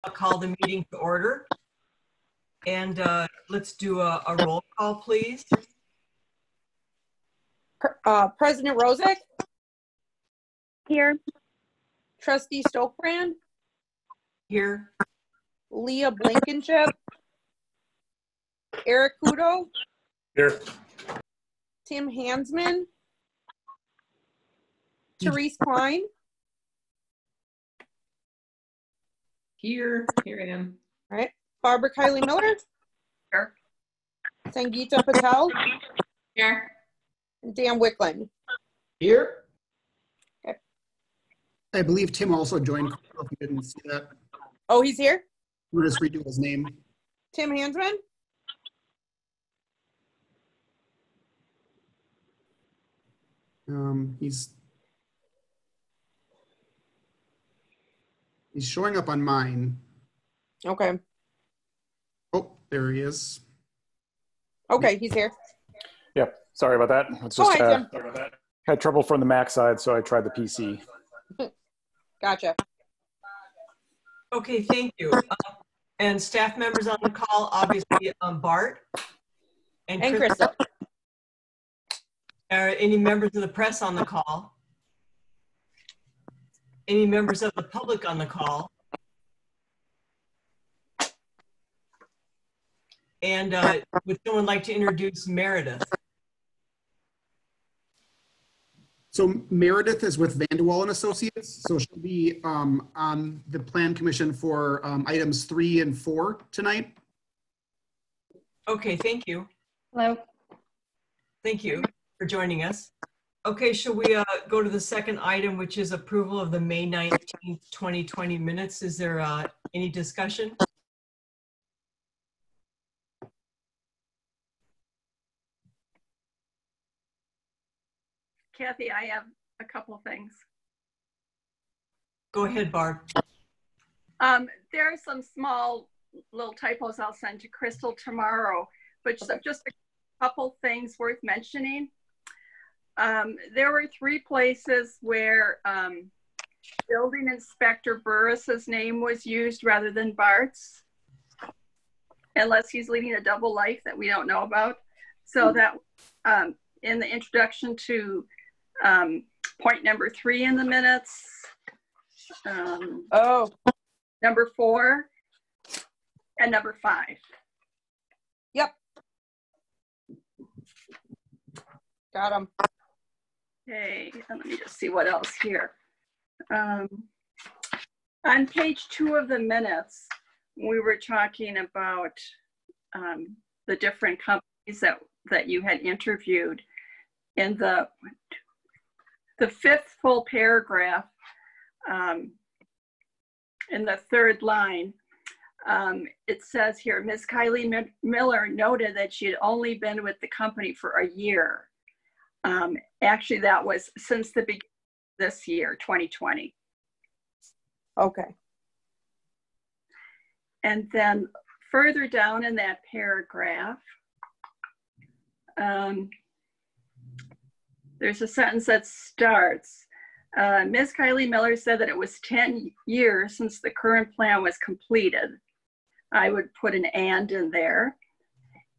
I'll call the meeting to order. And let's do a roll call, please. President Rozek? Here. Trustee Stokebrand? Here. Leah Blankenship? Eric Kudo? Here. Tim Hansman? Therese Klein? Here I am. All right. Barbara Kylie Miller? Here. Sangeeta Patel? Here. And Dan Wickland? Here. Okay. I believe Tim also joined, if you didn't see that. Oh, he's here? We'll just redo his name. Tim Hansman? He's showing up on mine. Okay. Oh, there he is. Okay, he's here. Yep. Sorry about that. It's just hi, Tim. had trouble from the Mac side, so I tried the PC. Gotcha. Okay, thank you. And staff members on the call, obviously Bart. And Crystal. Are any members of the press on the call? Any members of the public on the call? And would someone like to introduce Meredith? So Meredith is with Vanderwall and Associates. So she'll be on the Plan Commission for items 3 and 4 tonight. Okay, thank you. Hello. Thank you for joining us. Okay, shall we go to the second item, which is approval of the May 19th, 2020 minutes. Is there any discussion? Kathy, I have a couple of things. Go ahead, Barb. There are some small little typos I'll send to Crystal tomorrow, but just a couple things worth mentioning. There were 3 places where Building Inspector Burris's name was used rather than Bart's, unless he's leading a double life that we don't know about. So that in the introduction to point number 3 in the minutes, number 4, and number 5. Yep. Got him. Okay, let me just see what else here. On page 2 of the minutes, we were talking about the different companies that you had interviewed. In the 5th full paragraph, in the 3rd line, it says here, Ms. Kylie Miller noted that she had only been with the company for a year. Actually, that was since the beginning of this year, 2020. Okay. And then further down in that paragraph, there's a sentence that starts, Ms. Kylie Miller said that it was 10 years since the current plan was completed. I would put an and in there.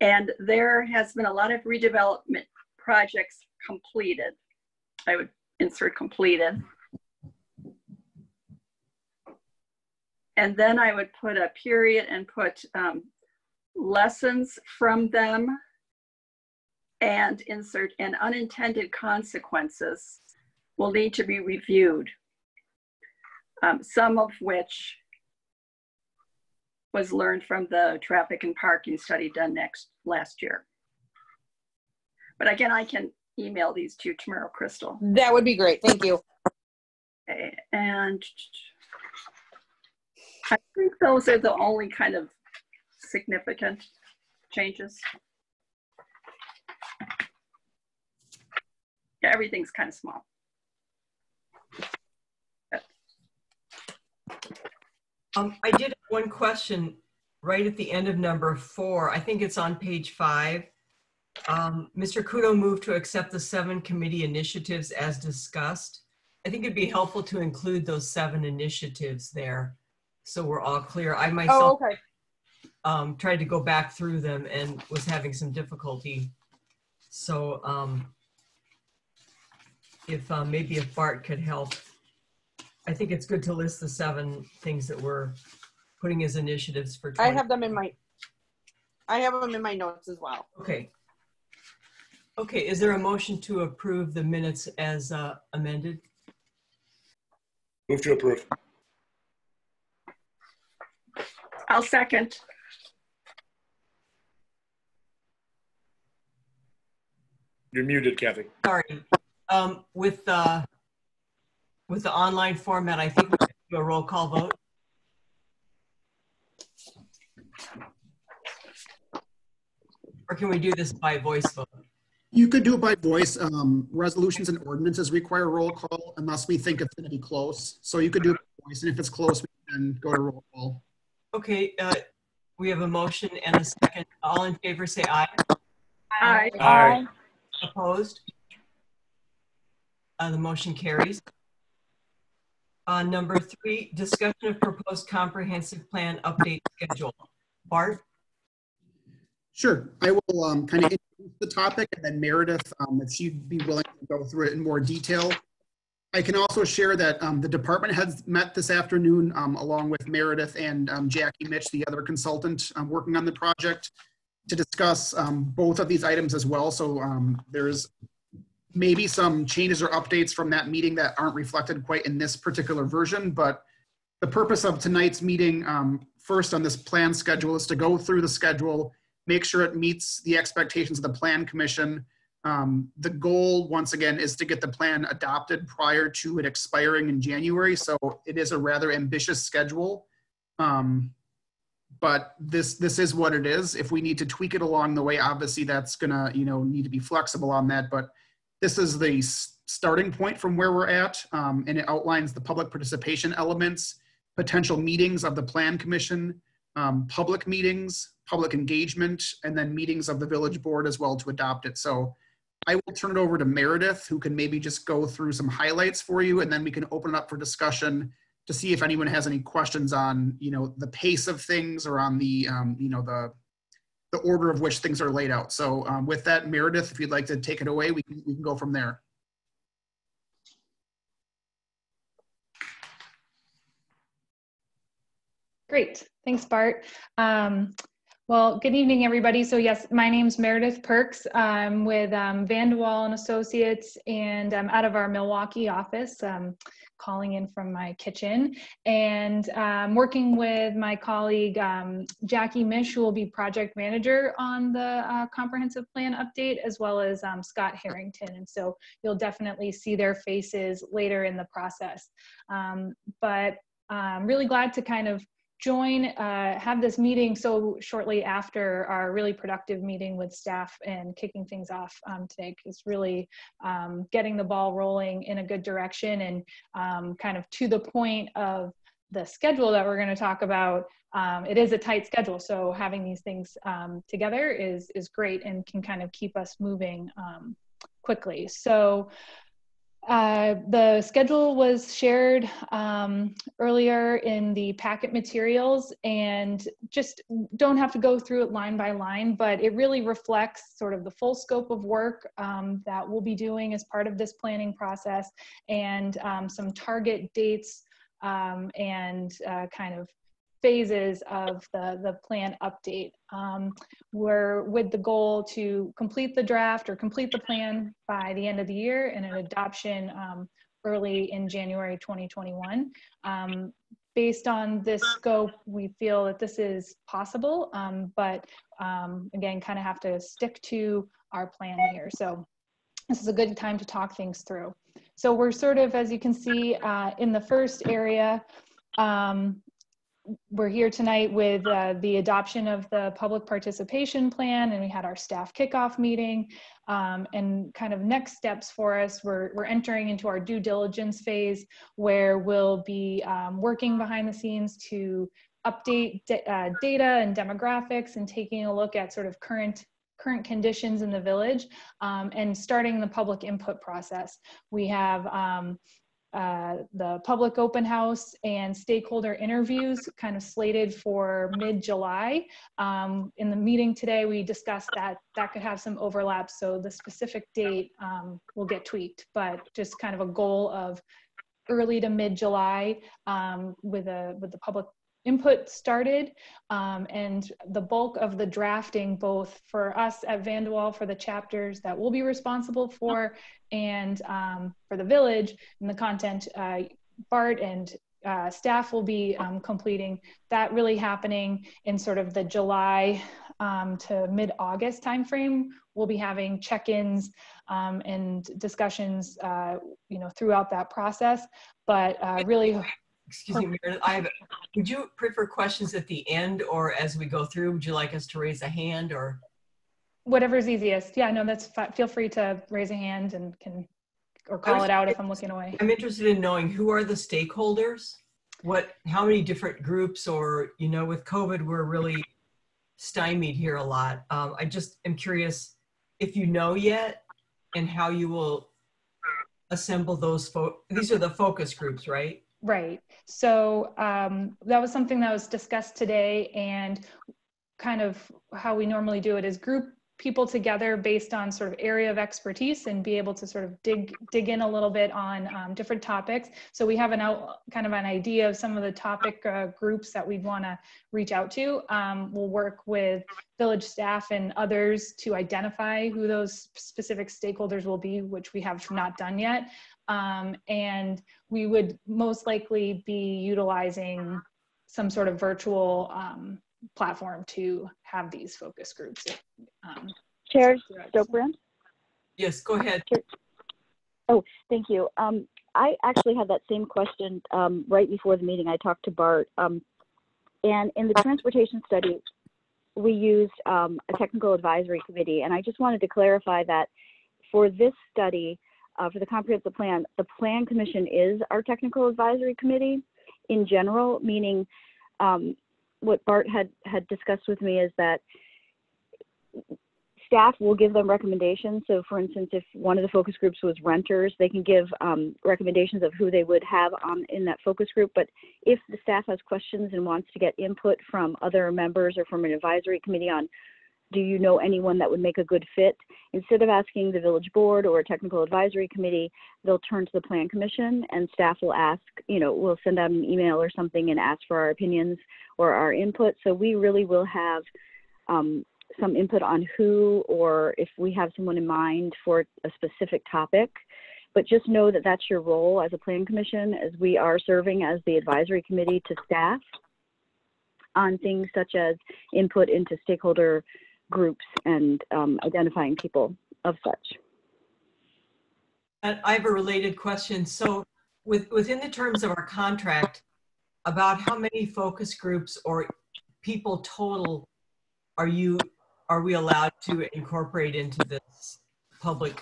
And there has been a lot of redevelopment projects completed. I would insert completed. And then I would put a period and put lessons from them and insert and unintended consequences will need to be reviewed. Some of which was learned from the traffic and parking study done last year. But again, I can email these to you tomorrow, Crystal. That would be great. Thank you. Okay, and I think those are the only kind of significant changes. Yeah, everything's kind of small. I did have one question right at the end of number 4. I think it's on page 5. Mr. Kudo moved to accept the 7 committee initiatives as discussed. I think it'd be helpful to include those 7 initiatives there. so we're all clear. I Oh, myself okay. tried to go back through them and was having some difficulty. So maybe if Bart could help. I think it's good to list the 7 things that we're putting as initiatives for 20. I have them in my notes as well. Okay. Okay, is there a motion to approve the minutes as amended? Move to approve. I'll second. You're muted, Kathy. Sorry. With the online format, I think we should do a roll call vote. Or can we do this by voice vote? You could do it by voice. Resolutions and ordinances require roll call unless we think it's going to be close. So you could do it by voice, and if it's close, we can go to roll call. Okay, we have a motion and a second. All in favor say aye. Aye. Aye. Opposed? The motion carries. Number 3, discussion of proposed comprehensive plan update schedule. Bart? Sure. I will kind of introduce the topic, and then Meredith, if she'd be willing to go through it in more detail. I can also share that the department heads met this afternoon along with Meredith and Jackie Mitch, the other consultant working on the project, to discuss both of these items as well. So there's maybe some changes or updates from that meeting that aren't reflected quite in this particular version, but the purpose of tonight's meeting, first on this plan schedule, is to go through the schedule, make sure it meets the expectations of the Plan Commission. The goal, once again, is to get the plan adopted prior to it expiring in January. So it is a rather ambitious schedule, but this is what it is. If we need to tweak it along the way, obviously that's gonna need to be flexible on that. But this is the starting point from where we're at, and it outlines the public participation elements, potential meetings of the Plan Commission, public meetings, public engagement, and then meetings of the village board as well to adopt it. So I will turn it over to Meredith, who can maybe just go through some highlights for you, and then we can open it up for discussion to see if anyone has any questions on, the pace of things or on the, the order of which things are laid out. So with that, Meredith, if you'd like to take it away, we can go from there. Great, thanks, Bart. Well, good evening, everybody. So yes, my name's Meredith Perks. I'm with Vanderwall and Associates, and I'm out of our Milwaukee office, calling in from my kitchen, and working with my colleague, Jackie Mish, who will be project manager on the comprehensive plan update, as well as Scott Harrington. And so you'll definitely see their faces later in the process. But I'm really glad to kind of have this meeting so shortly after our really productive meeting with staff and kicking things off today, because really getting the ball rolling in a good direction and kind of to the point of the schedule that we're going to talk about. It is a tight schedule, so having these things together is great and can kind of keep us moving quickly. So the schedule was shared earlier in the packet materials, and just don't have to go through it line by line, but it really reflects sort of the full scope of work that we'll be doing as part of this planning process, and some target dates and kind of phases of the plan update. We're with the goal to complete the draft or complete the plan by the end of the year, and an adoption early in January 2021. Based on this scope, we feel that this is possible, but again, kind of have to stick to our plan here. So this is a good time to talk things through. So we're sort of, as you can see, in the first area, we're here tonight with the adoption of the public participation plan, and we had our staff kickoff meeting, and kind of next steps for us, we're entering into our due diligence phase, where we'll be working behind the scenes to update data and demographics, and taking a look at sort of current conditions in the village, and starting the public input process. We have the public open house and stakeholder interviews kind of slated for mid-July. In the meeting today, we discussed that that could have some overlap, so the specific date will get tweaked, but just kind of a goal of early to mid-July with the public input started, and the bulk of the drafting, both for us at Vanderwall for the chapters that we'll be responsible for, and for the village and the content, Bart and staff will be completing that, really happening in sort of the July to mid-August timeframe. We'll be having check-ins and discussions, throughout that process, but really. Excuse me, Meredith, would you prefer questions at the end or as we go through? Would you like us to raise a hand or? Whatever's easiest. Yeah, no, that's fine. Feel free to raise a hand and or call it out if I'm looking away. I'm interested in knowing who are the stakeholders? How many different groups, or, with COVID, we're really stymied here a lot. I just am curious if you know yet and how you will assemble those. These are the focus groups, right? Right. So that was something that was discussed today, and kind of how we normally do it is group people together based on sort of area of expertise and be able to sort of dig in a little bit on different topics. So we have kind of an idea of some of the topic groups that we'd want to reach out to. We'll work with village staff and others to identify who those specific stakeholders will be, which we have not done yet. And we would most likely be utilizing some sort of virtual platform to have these focus groups. Chair Stokebrand? Yes, go ahead. Oh, thank you. I actually had that same question right before the meeting. I talked to Bart. And in the transportation study, we used a technical advisory committee. And I just wanted to clarify that for this study, for the comprehensive plan, the Plan Commission is our technical advisory committee in general, meaning what Bart had discussed with me is that staff will give them recommendations. So for instance, if one of the focus groups was renters, they can give recommendations of who they would have in that focus group. But if the staff has questions and wants to get input from other members or from an advisory committee on, do you know anyone that would make a good fit? Instead of asking the village board or a technical advisory committee, they'll turn to the Plan Commission, and staff will ask, we'll send out an email or something and ask for our opinions or our input. So we really will have some input on who, or if we have someone in mind for a specific topic. But just know that that's your role as a Plan Commission, as we are serving as the advisory committee to staff on things such as input into stakeholder groups and identifying people of such. I have a related question. So within the terms of our contract, about how many focus groups or people total are we allowed to incorporate into this public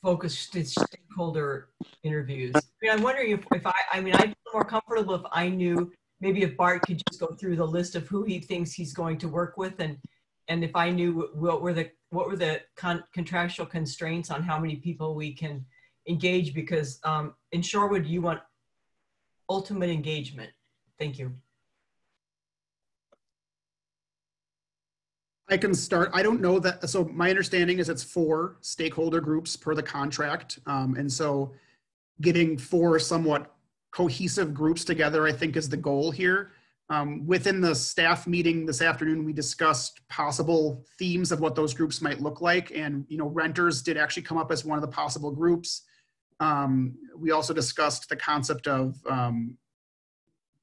focus stakeholder interviews? I'm wondering if I feel more comfortable if I knew, maybe if Bart could just go through the list of who he thinks he's going to work with, and if I knew what were the contractual constraints on how many people we can engage, because in Shorewood you want ultimate engagement. Thank you. I can start. I don't know that. So my understanding is it's 4 stakeholder groups per the contract. And so getting 4 somewhat cohesive groups together, I think, is the goal here. Within the staff meeting this afternoon, we discussed possible themes of what those groups might look like. And, renters did actually come up as one of the possible groups. We also discussed the concept of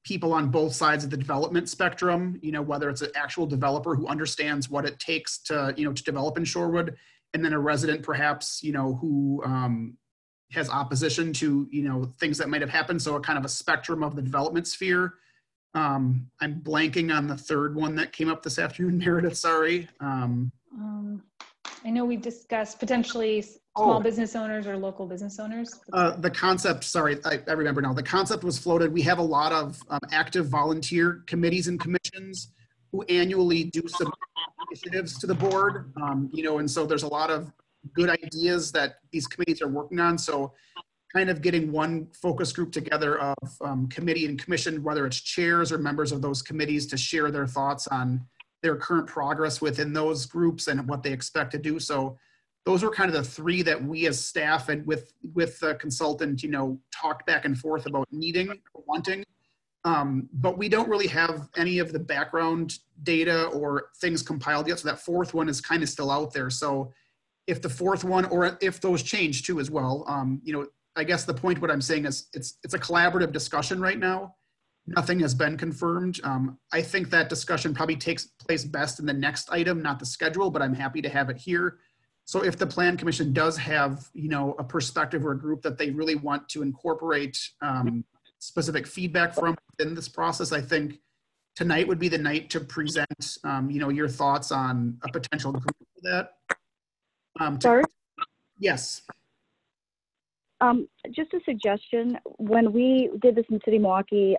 people on both sides of the development spectrum, whether it's an actual developer who understands what it takes to, to develop in Shorewood, and then a resident perhaps, who has opposition to, things that might have happened. So a kind of a spectrum of the development sphere. I'm blanking on the third one that came up this afternoon, Meredith, sorry. I know we discussed potentially small business owners or local business owners. The concept, sorry, I remember now. The concept was floated. We have a lot of active volunteer committees and commissions who annually do some initiatives to the board, and so there's a lot of good ideas that these committees are working on. So kind of getting one focus group together of committee and commission, whether it's chairs or members of those committees, to share their thoughts on their current progress within those groups and what they expect to do. So those were kind of the three that we as staff and with the consultant, you know, talked back and forth about needing or wanting. But we don't really have any of the background data or things compiled yet. So that fourth one is kind of still out there. So if the fourth one, or if those change too as well, you know, I guess the point what I'm saying is it's a collaborative discussion right now. Nothing has been confirmed. I think that discussion probably takes place best in the next item, not the schedule, but I'm happy to have it here. So if the Plan Commission does have, you know, a perspective or a group that they really want to incorporate specific feedback from within this process, I think tonight would be the night to present, you know, your thoughts on a potential group for that. Sorry? Yes. Just a suggestion. When we did this in City Milwaukee,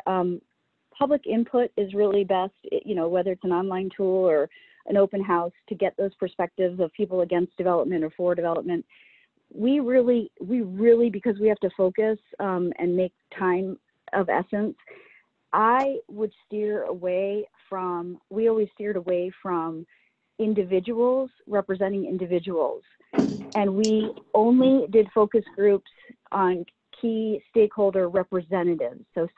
public input is really best, you know, whether it's an online tool or an open house, to get those perspectives of people against development or for development. We really, because we have to focus and make time of essence, I would steer away from, we always steered away from individuals representing individuals. And we only did focus groups on key stakeholder representatives. So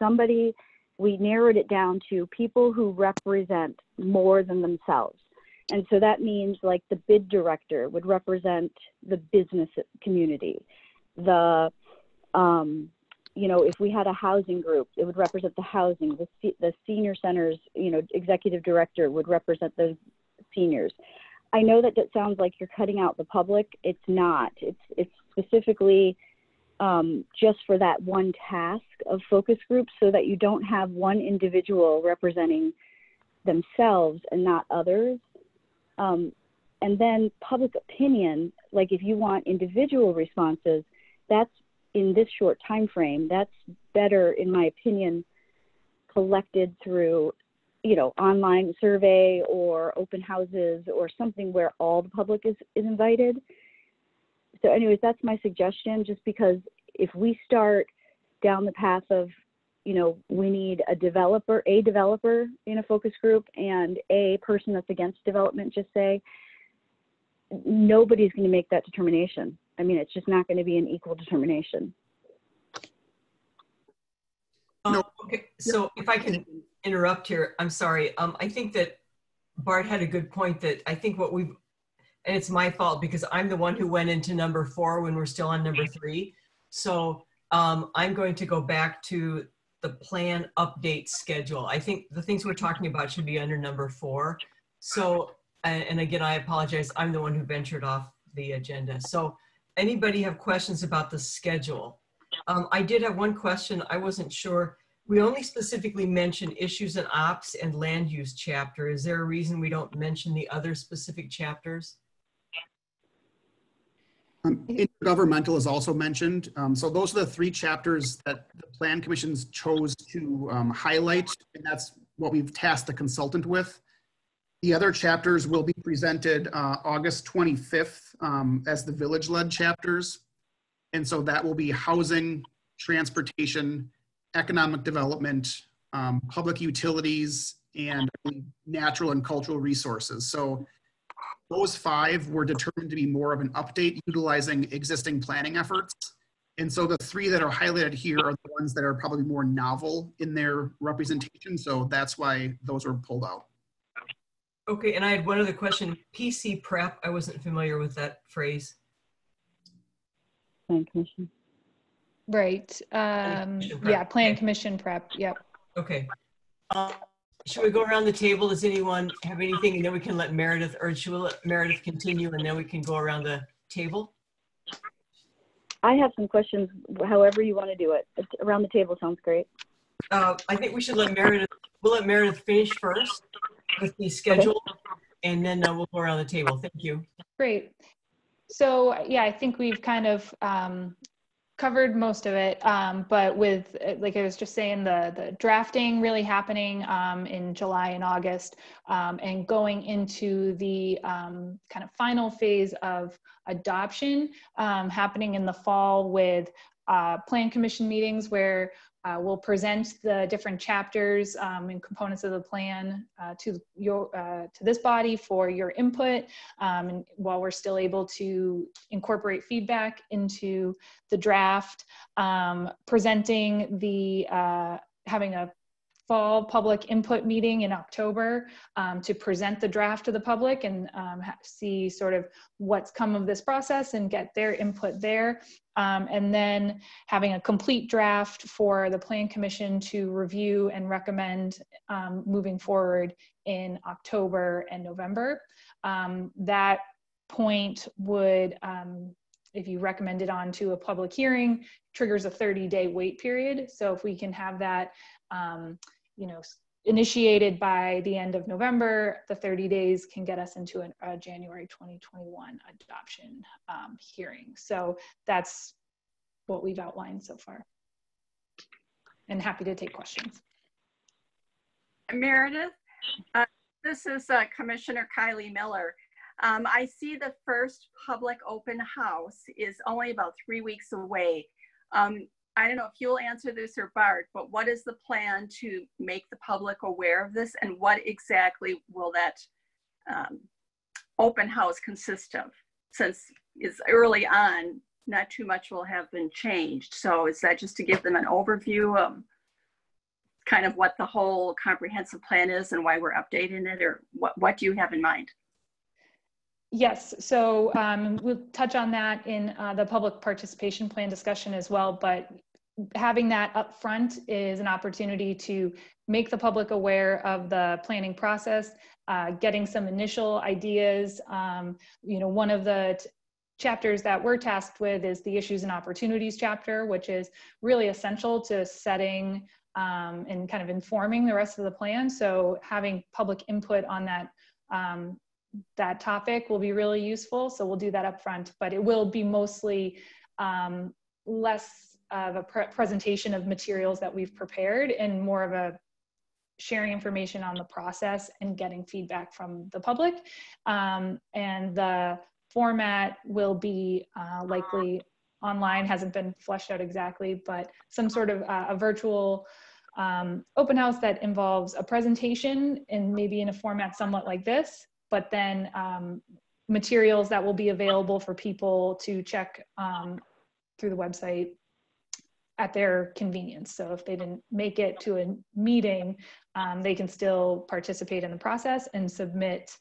we narrowed it down to people who represent more than themselves. And so that means like the bid director would represent the business community. The, you know, if we had a housing group, it would represent the housing. The senior centers, you know, executive director would represent the seniors. I know that sounds like you're cutting out the public. It's not. It's specifically just for that one task of focus groups, so that you don't have one individual representing themselves and not others. And then public opinion, like if you want individual responses, that's in this short time frame, that's better, in my opinion, collected through, you know, online survey or open houses or something where all the public is invited. So anyways, that's my suggestion, just because if we start down the path of, you know, we need a developer in a focus group and a person that's against development, just say, nobody's going to make that determination. I mean, it's just not going to be an equal determination. Okay, so if I can interrupt here, I'm sorry. I think that Bart had a good point, that I think what we've, and it's my fault because I'm the one who went into number 4 when we're still on number 3. So I'm going to go back to the plan update schedule. I think the things we're talking about should be under number 4. So, and again, I apologize. I'm the one who ventured off the agenda. So anybody have questions about the schedule? I did have one question. I wasn't sure. We only specifically mentioned issues and ops and land use chapter. Is there a reason we don't mention the other specific chapters? Intergovernmental is also mentioned. So those are the 3 chapters that the Plan Commissions chose to highlight, and that's what we've tasked the consultant with. The other chapters will be presented August 25th as the village-led chapters. And so that will be housing, transportation, economic development, public utilities, and natural and cultural resources. So those 5 were determined to be more of an update utilizing existing planning efforts. And so the 3 that are highlighted here are the ones that are probably more novel in their representation. So that's why those were pulled out. Okay, and I had one other question. PC prep, I wasn't familiar with that phrase. Plan commission. Right. Yeah, plan commission prep. Yep. Okay. Should we go around the table? Does anyone have anything? And then we can let Meredith, or should we let Meredith continue and then we can go around the table? I have some questions, however you want to do it. Around the table sounds great. I think we should let Meredith, we'll let Meredith finish first with the schedule, okay, and then we'll go around the table. Thank you. Great. So yeah, I think we've kind of covered most of it, but with, like I was just saying, the drafting really happening in July and August, and going into the kind of final phase of adoption happening in the fall, with plan commission meetings where we'll present the different chapters and components of the plan to this body for your input, and while we're still able to incorporate feedback into the draft, presenting the having a fall public input meeting in October to present the draft to the public and see sort of what's come of this process and get their input there. And then having a complete draft for the Plan Commission to review and recommend moving forward in October and November. That point would, if you recommend it on to a public hearing, triggers a 30-day wait period. So if we can have that initiated by the end of November, the 30 days can get us into a January 2021 adoption hearing. So that's what we've outlined so far. And happy to take questions. Meredith, this is Commissioner Kylie Miller. I see the first public open house is only about 3 weeks away. I don't know if you'll answer this or Bart, but what is the plan to make the public aware of this, and what exactly will that open house consist of? Since it's early on, not too much will have been changed. So is that just to give them an overview of kind of what the whole comprehensive plan is and why we're updating it, or what do you have in mind? Yes, so we'll touch on that in the public participation plan discussion as well, but having that up front is an opportunity to make the public aware of the planning process, getting some initial ideas. One of the chapters that we're tasked with is the issues and opportunities chapter, which is really essential to setting and kind of informing the rest of the plan. So having public input on that that topic will be really useful. So we'll do that up front, but it will be mostly less of a presentation of materials that we've prepared and more of a sharing information on the process and getting feedback from the public. And the format will be likely online, hasn't been fleshed out exactly, but some sort of a virtual open house that involves a presentation and maybe in a format somewhat like this, but then materials that will be available for people to check through the website at their convenience. So if they didn't make it to a meeting, they can still participate in the process and submit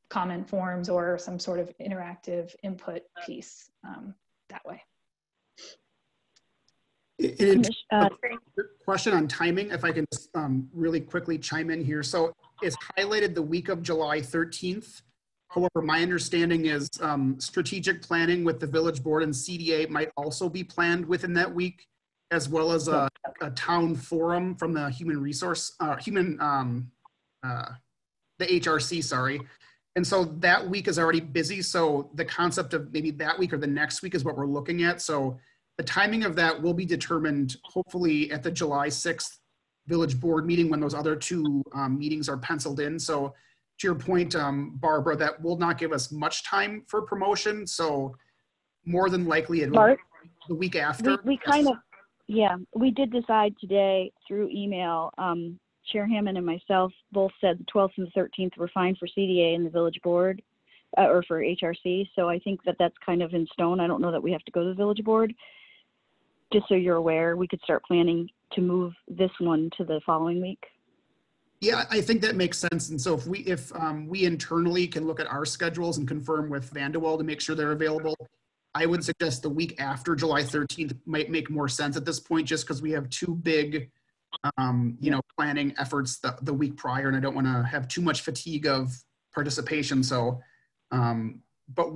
comment forms or some sort of interactive input piece that way. Question on timing, if I can just really quickly chime in here. So it's highlighted the week of July 13th. However, my understanding is strategic planning with the village board and CDA might also be planned within that week, as well as a town forum from the the HRC, sorry. And so that week is already busy. So the concept of maybe that week or the next week is what we're looking at. So the timing of that will be determined hopefully at the July 6th village board meeting when those other two meetings are penciled in. So to your point, Barbara, that will not give us much time for promotion. So more than likely it will be the week after. We kind of, yeah, we did decide today through email, Chair Hammond and myself both said the 12th and the 13th were fine for CDA and the village board or for HRC. So I think that that's kind of in stone. I don't know that we have to go to the village board. Just so you're aware, we could start planning to move this one to the following week. Yeah, I think that makes sense. And so if we internally can look at our schedules and confirm with Vanderwall to make sure they're available, I would suggest the week after July 13th might make more sense at this point, just because we have two big, planning efforts the week prior, and I don't want to have too much fatigue of participation. So, but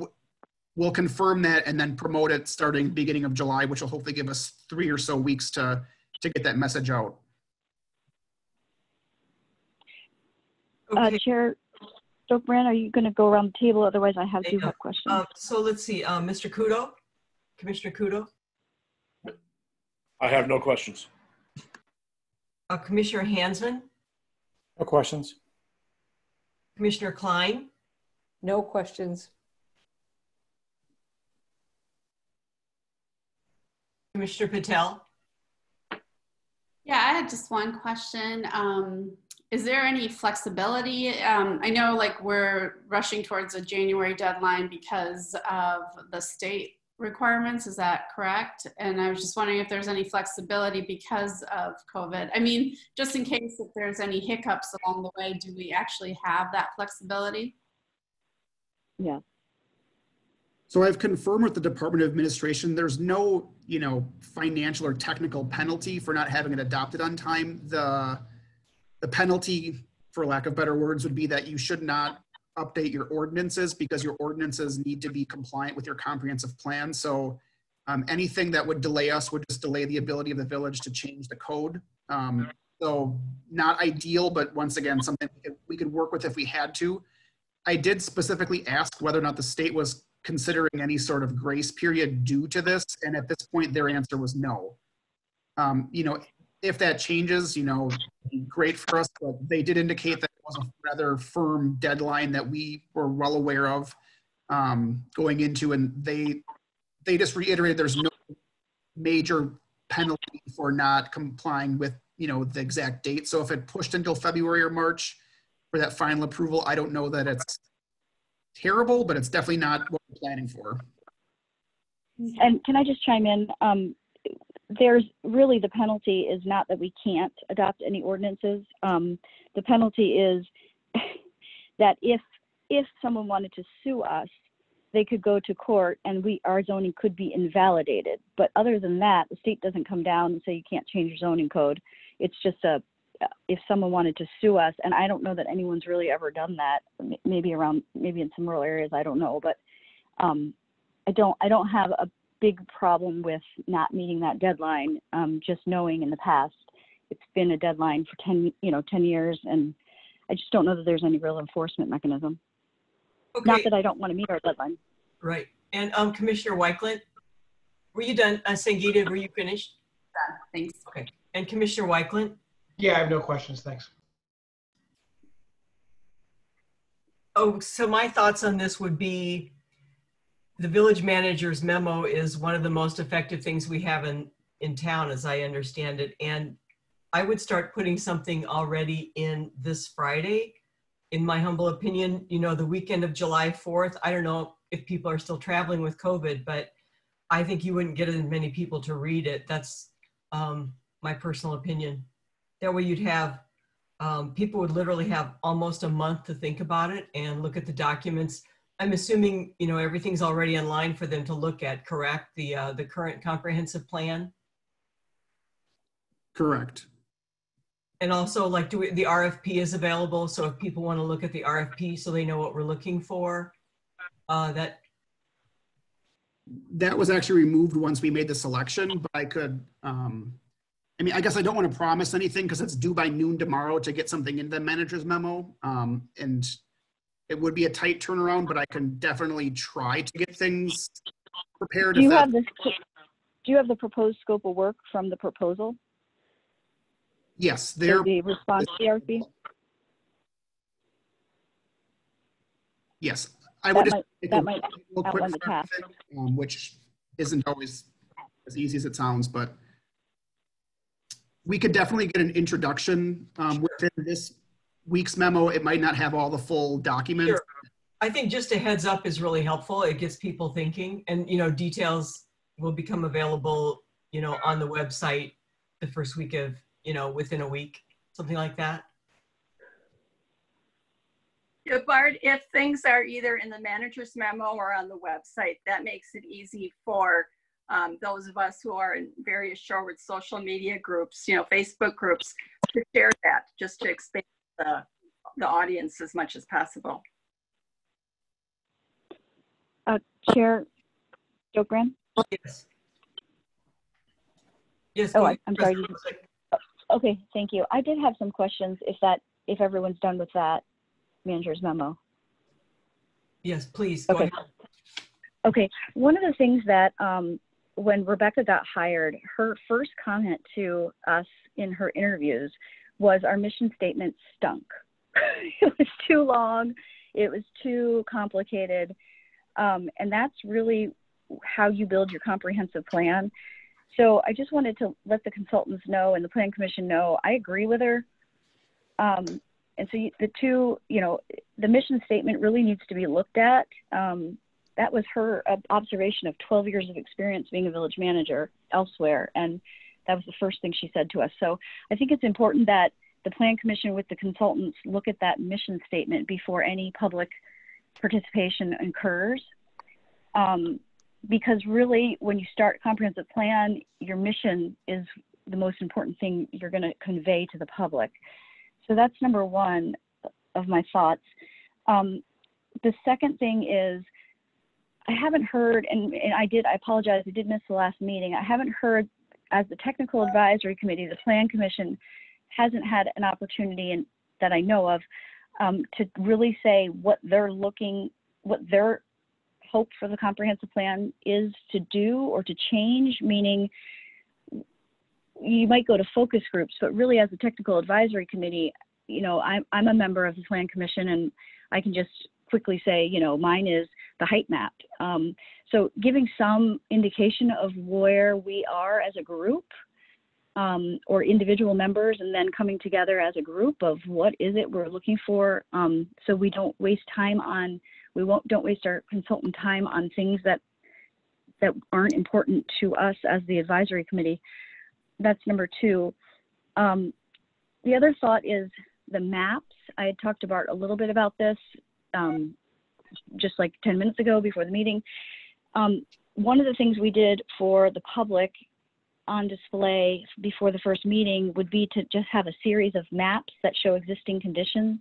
we'll confirm that and then promote it starting beginning of July, which will hopefully give us 3 or so weeks to get that message out. Okay. Chair Stokebrand, are you going to go around the table? Otherwise, I do have questions. So let's see, Mr. Kudo, Commissioner Kudo. I have no questions. Commissioner Hansman. No questions. Commissioner Klein. No questions. Commissioner Patel? Yeah, I had just one question. Is there any flexibility? I know like we're rushing towards a January deadline because of the state requirements. Is that correct? And I was just wondering if there's any flexibility because of COVID. I mean, just in case if there's any hiccups along the way, do we actually have that flexibility? Yeah. So I've confirmed with the Department of Administration, there's no, financial or technical penalty for not having it adopted on time. The penalty, for lack of better words, would be that you should not update your ordinances because your ordinances need to be compliant with your comprehensive plan. So anything that would delay us would just delay the ability of the village to change the code. So not ideal, but once again, something we could work with if we had to. I did specifically ask whether or not the state was considering any sort of grace period due to this. And at this point, their answer was no. If that changes, great for us, but they did indicate that it was a rather firm deadline that we were well aware of going into, and they just reiterated there's no major penalty for not complying with, the exact date. So if it pushed until February or March for that final approval, I don't know that it's terrible, but it's definitely not what we're planning for. And can I just chime in? There's really, the penalty is not that we can't adopt any ordinances. The penalty is that if someone wanted to sue us, they could go to court and our zoning could be invalidated. But other than that, the state doesn't come down and say you can't change your zoning code. It's just if someone wanted to sue us, and I don't know that anyone's really ever done that, maybe in some rural areas, I don't know, but I don't have a big problem with not meeting that deadline. Just knowing in the past, it's been a deadline for 10 years, and I just don't know that there's any real enforcement mechanism. Okay. Not that I don't want to meet our deadline. Right. And Commissioner Weichland, were you done? Sangeeta, were you finished? Done. Thanks. Okay. And Commissioner Weichland? Yeah, I have no questions. Thanks. Oh, so my thoughts on this would be the village manager's memo is one of the most effective things we have in town, as I understand it. And I would start putting something already in this Friday, in my humble opinion, the weekend of July 4th. I don't know if people are still traveling with COVID, but I think you wouldn't get as many people to read it. That's my personal opinion. That way you'd have, people would literally have almost a month to think about it and look at the documents. I'm assuming, everything's already online for them to look at, correct? The current comprehensive plan? Correct. And also the RFP is available. So if people want to look at the RFP so they know what we're looking for, that was actually removed once we made the selection, but I could, I guess I don't want to promise anything because it's due by noon tomorrow to get something in the manager's memo. And it would be a tight turnaround, but I can definitely try to get things prepared. Do you have the proposed scope of work from the proposal? Yes, the response to the RFP? Yes, I would that might outline the task, which isn't always as easy as it sounds, but we could definitely get an introduction within this week's memo. It might not have all the full documents. Sure. I think just a heads up is really helpful. It gets people thinking, and details will become available, on the website the first week of, within a week, something like that. Yeah, Bart, if things are either in the manager's memo or on the website, that makes it easy for those of us who are in various Shorewood social media groups, Facebook groups, to share that, just to expand the audience as much as possible. Chair Jokran? Yes. Yes. Oh, I'm sorry. Okay, thank you. I did have some questions if everyone's done with that manager's memo. Yes, please. Go ahead. Okay. One of the things that when Rebecca got hired, her first comment to us in her interviews was our mission statement stunk. It was too long. It was too complicated. And that's really how you build your comprehensive plan. So I just wanted to let the consultants know and the Plan Commission know, I agree with her. And so the two, the mission statement really needs to be looked at. That was her observation of 12 years of experience being a village manager elsewhere. And that was the first thing she said to us. So I think it's important that the Plan Commission with the consultants look at that mission statement before any public participation occurs. Because really, when you start a comprehensive plan, your mission is the most important thing you're going to convey to the public. So that's number one of my thoughts. The second thing is, I haven't heard, and I apologize, I did miss the last meeting. I haven't heard, as the Technical Advisory Committee, the Plan Commission hasn't had an opportunity that I know of to really say what their hope for the comprehensive plan is to do or to change, meaning you might go to focus groups, but really as a Technical Advisory Committee, I'm a member of the Plan Commission, and I can just quickly say, mine is the height map. So giving some indication of where we are as a group or individual members, and then coming together as a group of what is it we're looking for, so we don't waste time on, don't waste our consultant time on things that aren't important to us as the advisory committee. That's number two. The other thought is the maps. I had talked about a little bit about this just like 10 minutes ago before the meeting. One of the things we did for the public on display before the first meeting would be to just have a series of maps that show existing conditions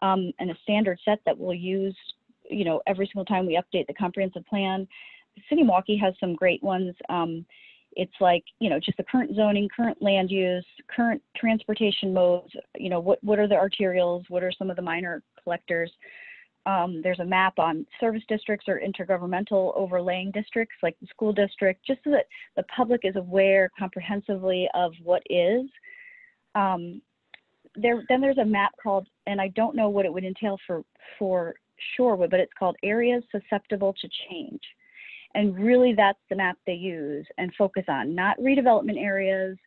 and a standard set that we'll use, every single time we update the comprehensive plan. City of Milwaukee has some great ones. It's like, just the current zoning, current land use, current transportation modes, what are the arterials, what are some of the minor collectors. There's a map on service districts or intergovernmental overlaying districts like the school district, just so that the public is aware comprehensively of what is. Then there's a map called, and I don't know what it would entail for Shorewood, but it's called Areas Susceptible to Change. And really that's the map they use and focus on, not redevelopment areas,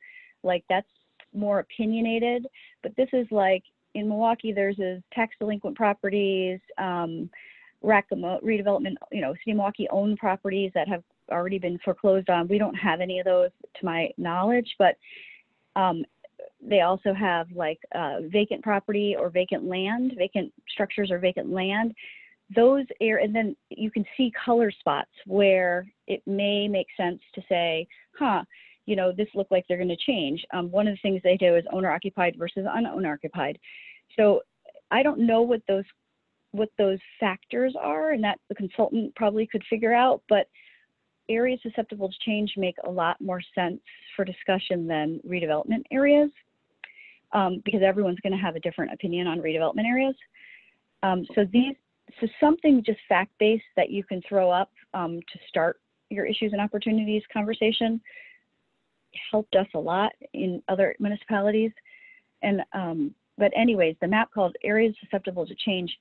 like that's more opinionated, but this is like, in Milwaukee, there's tax delinquent properties, redevelopment, City of Milwaukee owned properties that have already been foreclosed on. We don't have any of those to my knowledge, but they also have like vacant property or vacant land, vacant structures or vacant land. And then you can see color spots where it may make sense to say, this looked like they're going to change. One of the things they do is owner occupied versus unowner occupied. So I don't know what those factors are, and that the consultant probably could figure out, but areas susceptible to change make a lot more sense for discussion than redevelopment areas, because everyone's going to have a different opinion on redevelopment areas. So something just fact-based that you can throw up to start your issues and opportunities conversation helped us a lot in other municipalities. And but anyways, the map called Areas Susceptible to Change,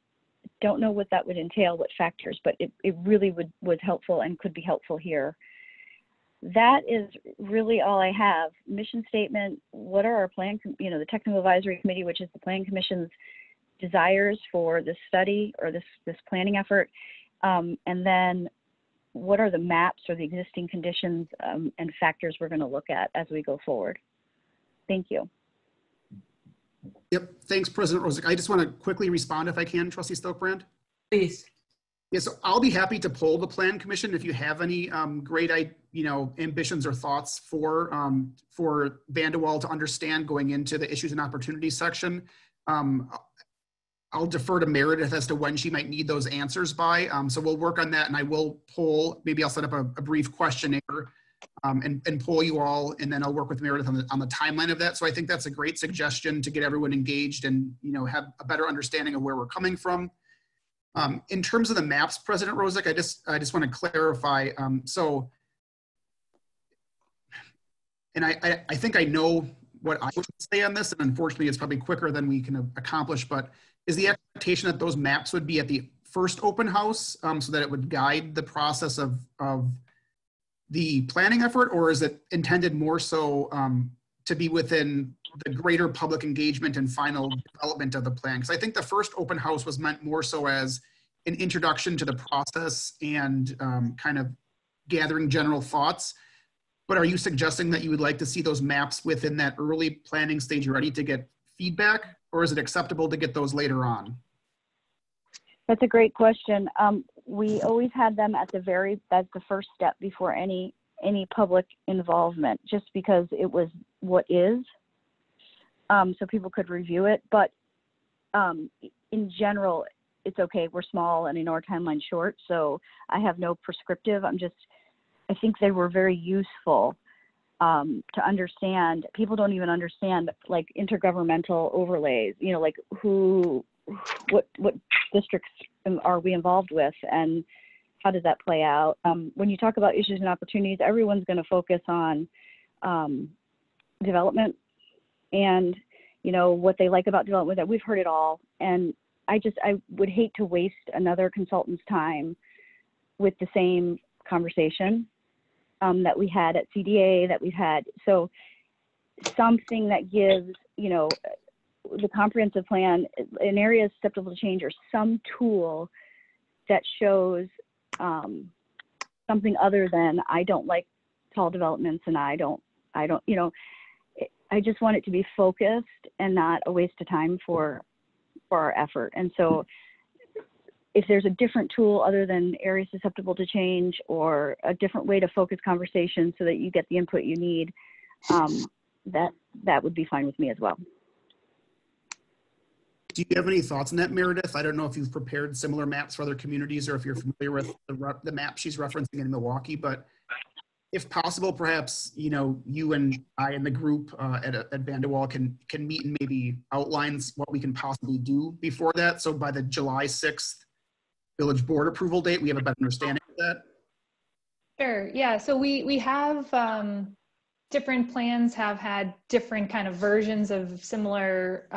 don't know what that would entail, what factors, but it really was helpful and could be helpful here. That is really all I have. Mission statement, what are our plan, the Technical Advisory Committee, which is the Plan Commission's desires for this study or this planning effort, and then what are the maps or the existing conditions and factors we're going to look at as we go forward. Thank you. Yep, thanks, President Rosick. I just want to quickly respond if I can, Trustee Stokebrand. Please. Yeah, so I'll be happy to poll the Plan Commission if you have any great, ambitions or thoughts for Vanderwall to understand going into the issues and opportunities section. I'll defer to Meredith as to when she might need those answers by. So we'll work on that, and I will poll. Maybe I'll set up a brief questionnaire and poll you all, and then I'll work with Meredith on the timeline of that. So I think that's a great suggestion to get everyone engaged and have a better understanding of where we're coming from. In terms of the maps, President Rosick, I just want to clarify. And I think I know what I would say on this, and unfortunately it's probably quicker than we can accomplish, but is the expectation that those maps would be at the first open house so that it would guide the process of the planning effort, or is it intended more so to be within the greater public engagement and final development of the plan? Because I think the first open house was meant more so as an introduction to the process and kind of gathering general thoughts. But are you suggesting that you would like to see those maps within that early planning stage ready to get feedback, or is it acceptable to get those later on? That's a great question. We always had them at that's the first step before any public involvement, just because it was what is, so people could review it. But in general, it's okay. We're small and I know our timeline's short, so I have no prescriptive. I think they were very useful to understand. People don't even understand like intergovernmental overlays, you know, like what districts are we involved with and how does that play out? When you talk about issues and opportunities, everyone's going to focus on development and, you know, what they like about development. That we've heard it all. And I would hate to waste another consultant's time with the same conversation that we had at CDA, that we've had. So something that gives, you know, the comprehensive plan in areas susceptible to change, or some tool that shows something other than I don't like tall developments and I don't, you know, I just want it to be focused and not a waste of time for our effort. And so if there's a different tool other than areas susceptible to change, or a different way to focus conversation so that you get the input you need, that would be fine with me as well. Do you have any thoughts on that, Meredith? I don't know if you've prepared similar maps for other communities or if you're familiar with the map she's referencing in Milwaukee, but if possible, perhaps, you know, you and I and the group at Vanderwall can meet and maybe outline what we can possibly do before that. So by the July 6th village board approval date, we have a better understanding of that. Sure. Yeah. So we have different plans have had different kind of versions of similar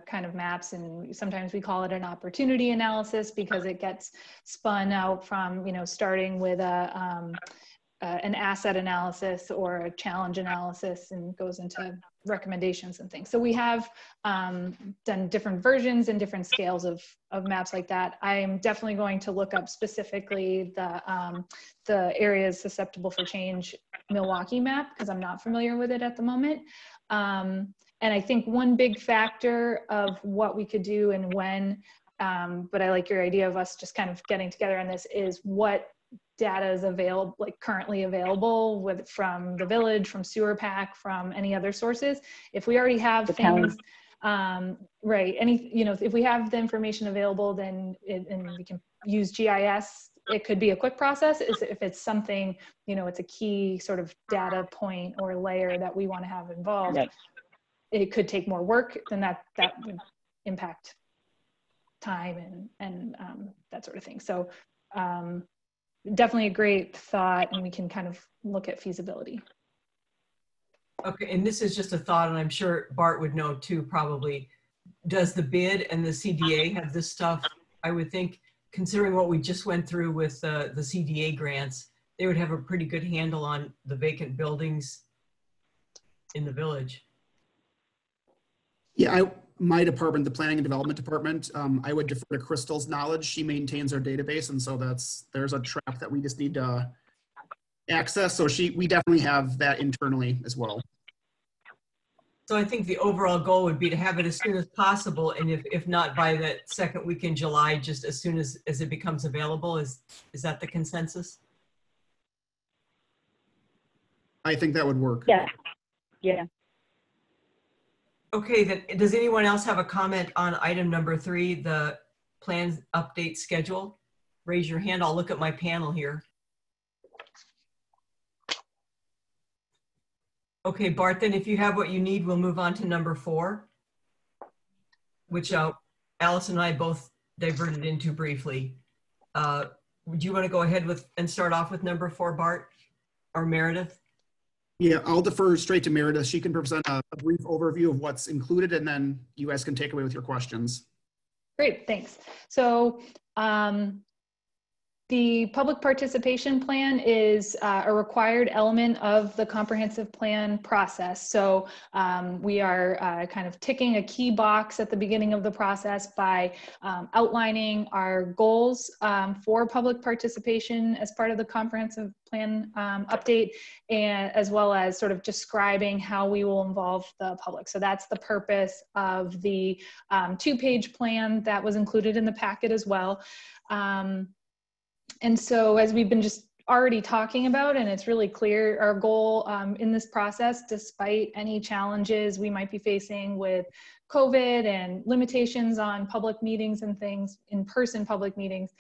kind of maps, and sometimes we call it an opportunity analysis because it gets spun out from, you know, starting with an asset analysis or a challenge analysis and goes into recommendations and things. So we have done different versions and different scales of maps like that. I'm definitely going to look up specifically the areas susceptible for change Milwaukee map, because I'm not familiar with it at the moment. And I think one big factor of what we could do and when, but I like your idea of us just kind of getting together on this, is what data is available, like currently available from the village, from sewer pack, from any other sources. If we already have things, right, you know, if we have the information available, then and we can use GIS, it could be a quick process. If it's something, you know, it's a key sort of data point or layer that we want to have involved, yep, it could take more work, then that would impact time and that sort of thing. So definitely a great thought, and we can kind of look at feasibility. Okay, and this is just a thought, and I'm sure Bart would know too, probably. Does the bid and the CDA have this stuff? I would think, considering what we just went through with the CDA grants, they would have a pretty good handle on the vacant buildings in the village. Yeah, my department, the planning and development department, I would defer to Crystal's knowledge. She maintains our database, and so there's a track that we just need to access. So we definitely have that internally as well. So I think the overall goal would be to have it as soon as possible, and if not by the second week in July, just as soon as it becomes available. Is that the consensus? I think that would work. Yeah. Yeah. Okay, then does anyone else have a comment on item number 3, the plan update schedule? Raise your hand. I'll look at my panel here. Okay, Bart, then if you have what you need, we'll move on to number 4, which Allison and I both diverted into briefly. Would you want to go ahead and start off with number 4, Bart or Meredith? Yeah, I'll defer straight to Meredith. She can present a brief overview of what's included, and then you guys can take away with your questions. Great, thanks. So the The public participation plan is a required element of the comprehensive plan process. So we are kind of ticking a key box at the beginning of the process by outlining our goals for public participation as part of the comprehensive plan update, and as well as sort of describing how we will involve the public. So that's the purpose of the 2-page plan that was included in the packet as well. And so as we've been just already talking about, and it's really clear, our goal in this process, despite any challenges we might be facing with COVID and limitations on public meetings and things, in-person public meetings,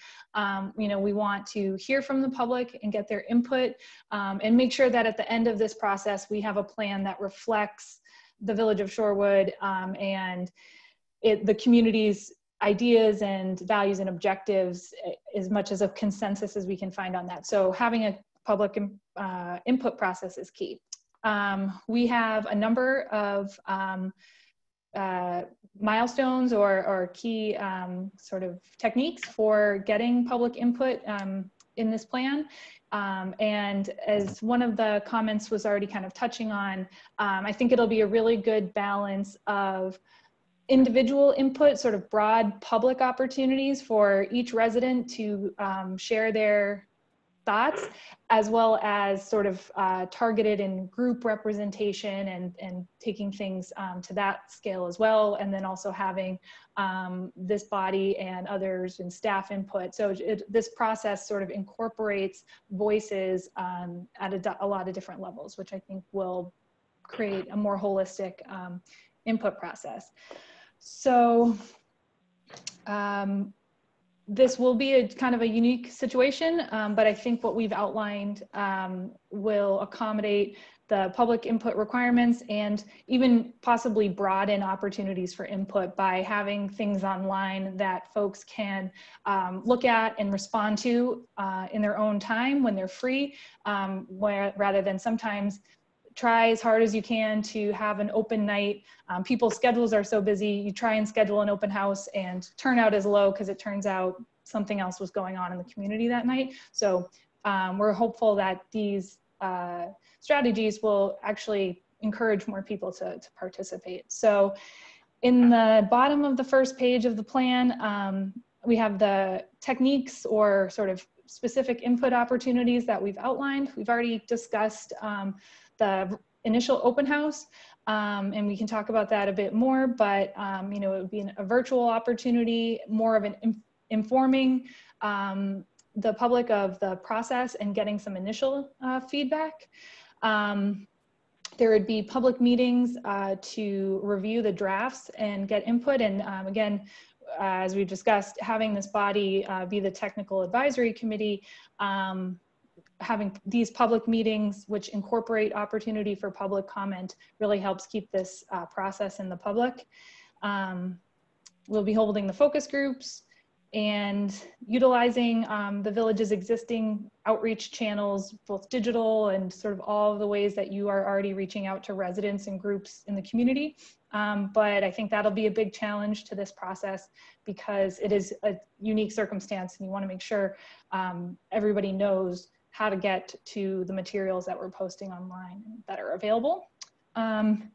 you know, we want to hear from the public and get their input and make sure that at the end of this process, we have a plan that reflects the Village of Shorewood and the community's ideas and values and objectives as much as a consensus as we can find on that. So having a public input process is key. We have a number of milestones or key sort of techniques for getting public input in this plan. And as one of the comments was already kind of touching on, I think it'll be a really good balance of individual input, sort of broad public opportunities for each resident to share their thoughts, as well as sort of targeted and group representation and taking things to that scale as well. And then also having this body and others and staff input. So this process sort of incorporates voices at a lot of different levels, which I think will create a more holistic input process. So this will be a kind of a unique situation, but I think what we've outlined will accommodate the public input requirements and even possibly broaden opportunities for input by having things online that folks can look at and respond to in their own time when they're free, rather than sometimes try as hard as you can to have an open night. People's schedules are so busy, you try and schedule an open house and turnout is low because it turns out something else was going on in the community that night. So we're hopeful that these strategies will actually encourage more people to participate. So in the bottom of the first page of the plan, we have the techniques or sort of specific input opportunities that we've outlined. We've already discussed the initial open house, and we can talk about that a bit more, but you know, it would be a virtual opportunity, more of an informing the public of the process and getting some initial feedback. There would be public meetings to review the drafts and get input, and again, as we've discussed, having this body be the technical advisory committee, having these public meetings which incorporate opportunity for public comment really helps keep this process in the public. We'll be holding the focus groups and utilizing the village's existing outreach channels, both digital and sort of all of the ways that you are already reaching out to residents and groups in the community. But I think that'll be a big challenge to this process because it is a unique circumstance and you want to make sure everybody knows how to get to the materials that we're posting online that are available. And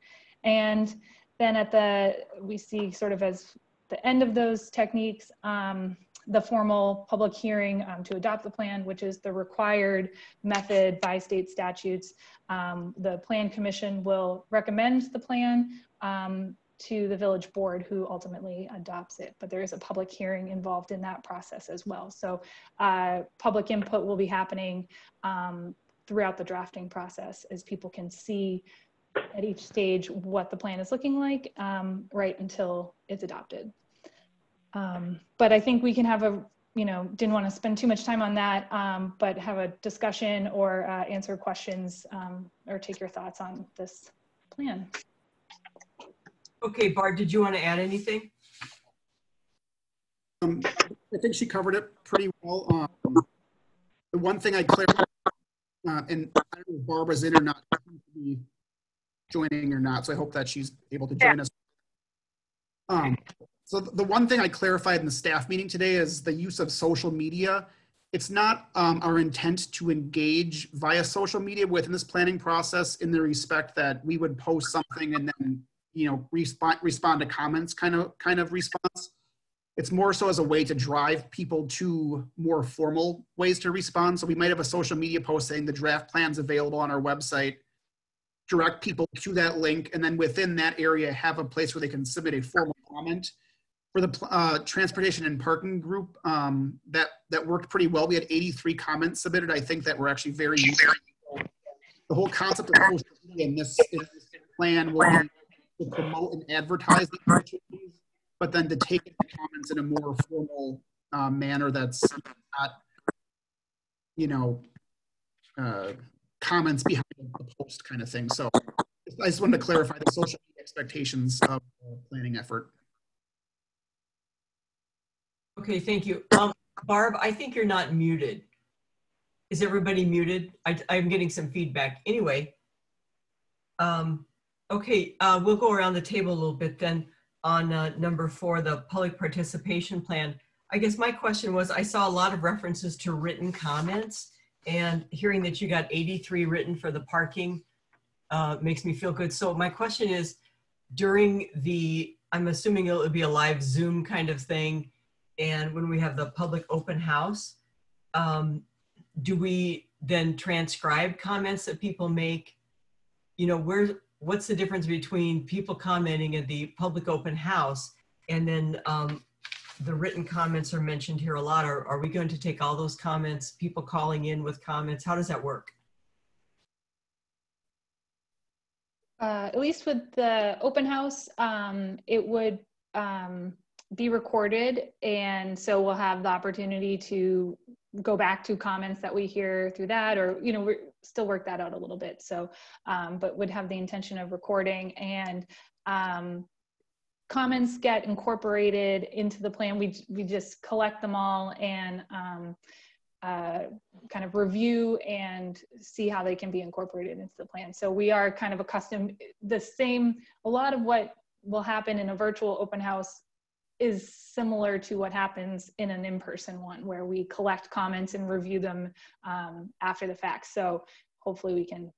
then we see sort of as the end of those techniques, the formal public hearing to adopt the plan, which is the required method by state statutes. The Plan Commission will recommend the plan to the village board who ultimately adopts it, but there is a public hearing involved in that process as well. So public input will be happening throughout the drafting process as people can see at each stage what the plan is looking like right until it's adopted. But I think we can have didn't want to spend too much time on that, but have a discussion or answer questions or take your thoughts on this plan. Okay, Bart, did you want to add anything? I think she covered it pretty well. The one thing I clarified, and I don't know if Barbara's in or not, be joining or not, so I hope that she's able to join us. So the one thing I clarified in the staff meeting today is the use of social media it's not our intent to engage via social media within this planning process, in the respect that we would post something and then, respond to comments kind of response. It's more so as a way to drive people to more formal ways to respond. So we might have a social media post saying the draft plan's available on our website, direct people to that link, and then within that area have a place where they can submit a formal comment. For the transportation and parking group, that worked pretty well. We had 83 comments submitted. I think that were actually very useful. The whole concept of social media in this plan will be to promote and advertise the opportunities, but then to take the comments in a more formal manner that's not, comments behind the post kind of thing. So I just wanted to clarify the social media expectations of the planning effort. Okay, thank you. Barb, I think you're not muted. Is everybody muted? I'm getting some feedback. Anyway, okay, we'll go around the table a little bit then on number 4, the public participation plan. I guess my question was, I saw a lot of references to written comments, and hearing that you got 83 written for the parking makes me feel good. So my question is, during I'm assuming it'll be a live Zoom kind of thing, and when we have the public open house, do we then transcribe comments that people make? What's the difference between people commenting at the public open house and then the written comments are mentioned here a lot? Are we going to take all those comments, people calling in with comments? How does that work? At least with the open house, it would be recorded, and so we'll have the opportunity to go back to comments that we hear through that, or we still work that out a little bit. So but would have the intention of recording, and comments get incorporated into the plan. We just collect them all and kind of review and see how they can be incorporated into the plan. So we are kind of accustomed, a lot of what will happen in a virtual open house is similar to what happens in an in-person one, where we collect comments and review them after the fact. So hopefully we can,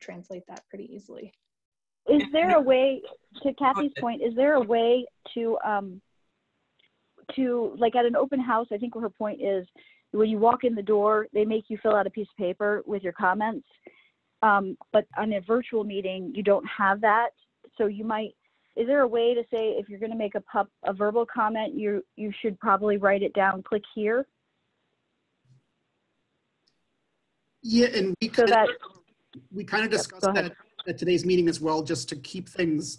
translate that pretty easily. Is there a way, to Kathy's point, is there a way to like at an open house, I think her point is, when you walk in the door, they make you fill out a piece of paper with your comments. But on a virtual meeting, you don't have that. So is there a way to say, if you're going to make a verbal comment, you should probably write it down, click here? Yeah, and we kind of discussed that at today's meeting as well, just to keep things,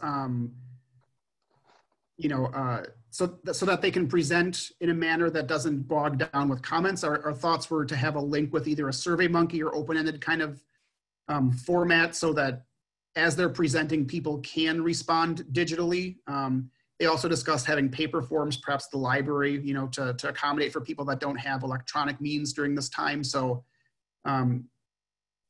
so that they can present in a manner that doesn't bog down with comments. Our thoughts were to have a link with either a SurveyMonkey or open-ended kind of format, so that as they're presenting, people can respond digitally. They also discussed having paper forms, perhaps the library, to accommodate for people that don't have electronic means during this time. So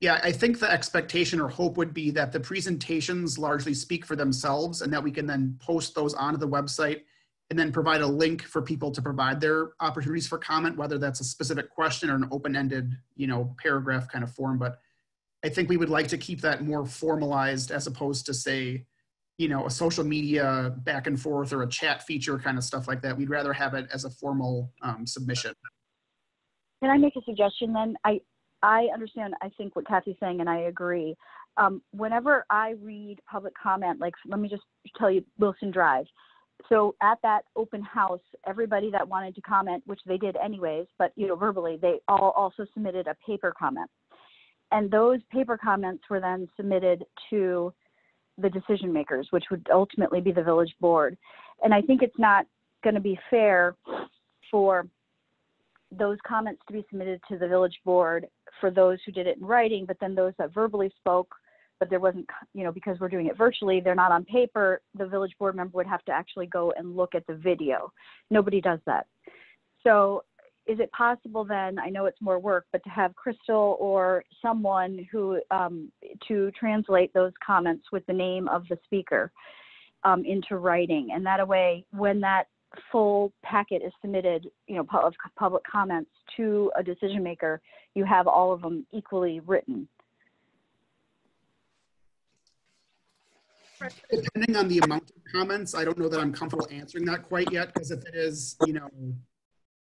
yeah, I think the expectation or hope would be that the presentations largely speak for themselves, and that we can then post those onto the website and then provide a link for people to provide their opportunities for comment, whether that's a specific question or an open-ended, paragraph kind of form. But I think we would like to keep that more formalized, as opposed to, say, a social media back and forth or a chat feature kind of stuff like that. We'd rather have it as a formal submission. Can I make a suggestion then? I understand, I think, what Kathy's saying, and I agree. Whenever I read public comment, like, let me just tell you, Wilson Drive. So at that open house, everybody that wanted to comment, which they did anyways, but verbally, they all also submitted a paper comment. And those paper comments were then submitted to the decision makers, which would ultimately be the village board. And I think it's not going to be fair for those comments to be submitted to the village board for those who did it in writing, but then those that verbally spoke, but there wasn't, because we're doing it virtually, they're not on paper, the village board member would have to actually go and look at the video. Nobody does that. So is it possible then, I know it's more work, but to have Crystal or someone who, to translate those comments with the name of the speaker into writing. And that way, when that full packet is submitted, of public comments to a decision maker, you have all of them equally written. Depending on the amount of comments, I don't know that I'm comfortable answering that quite yet, because if it is,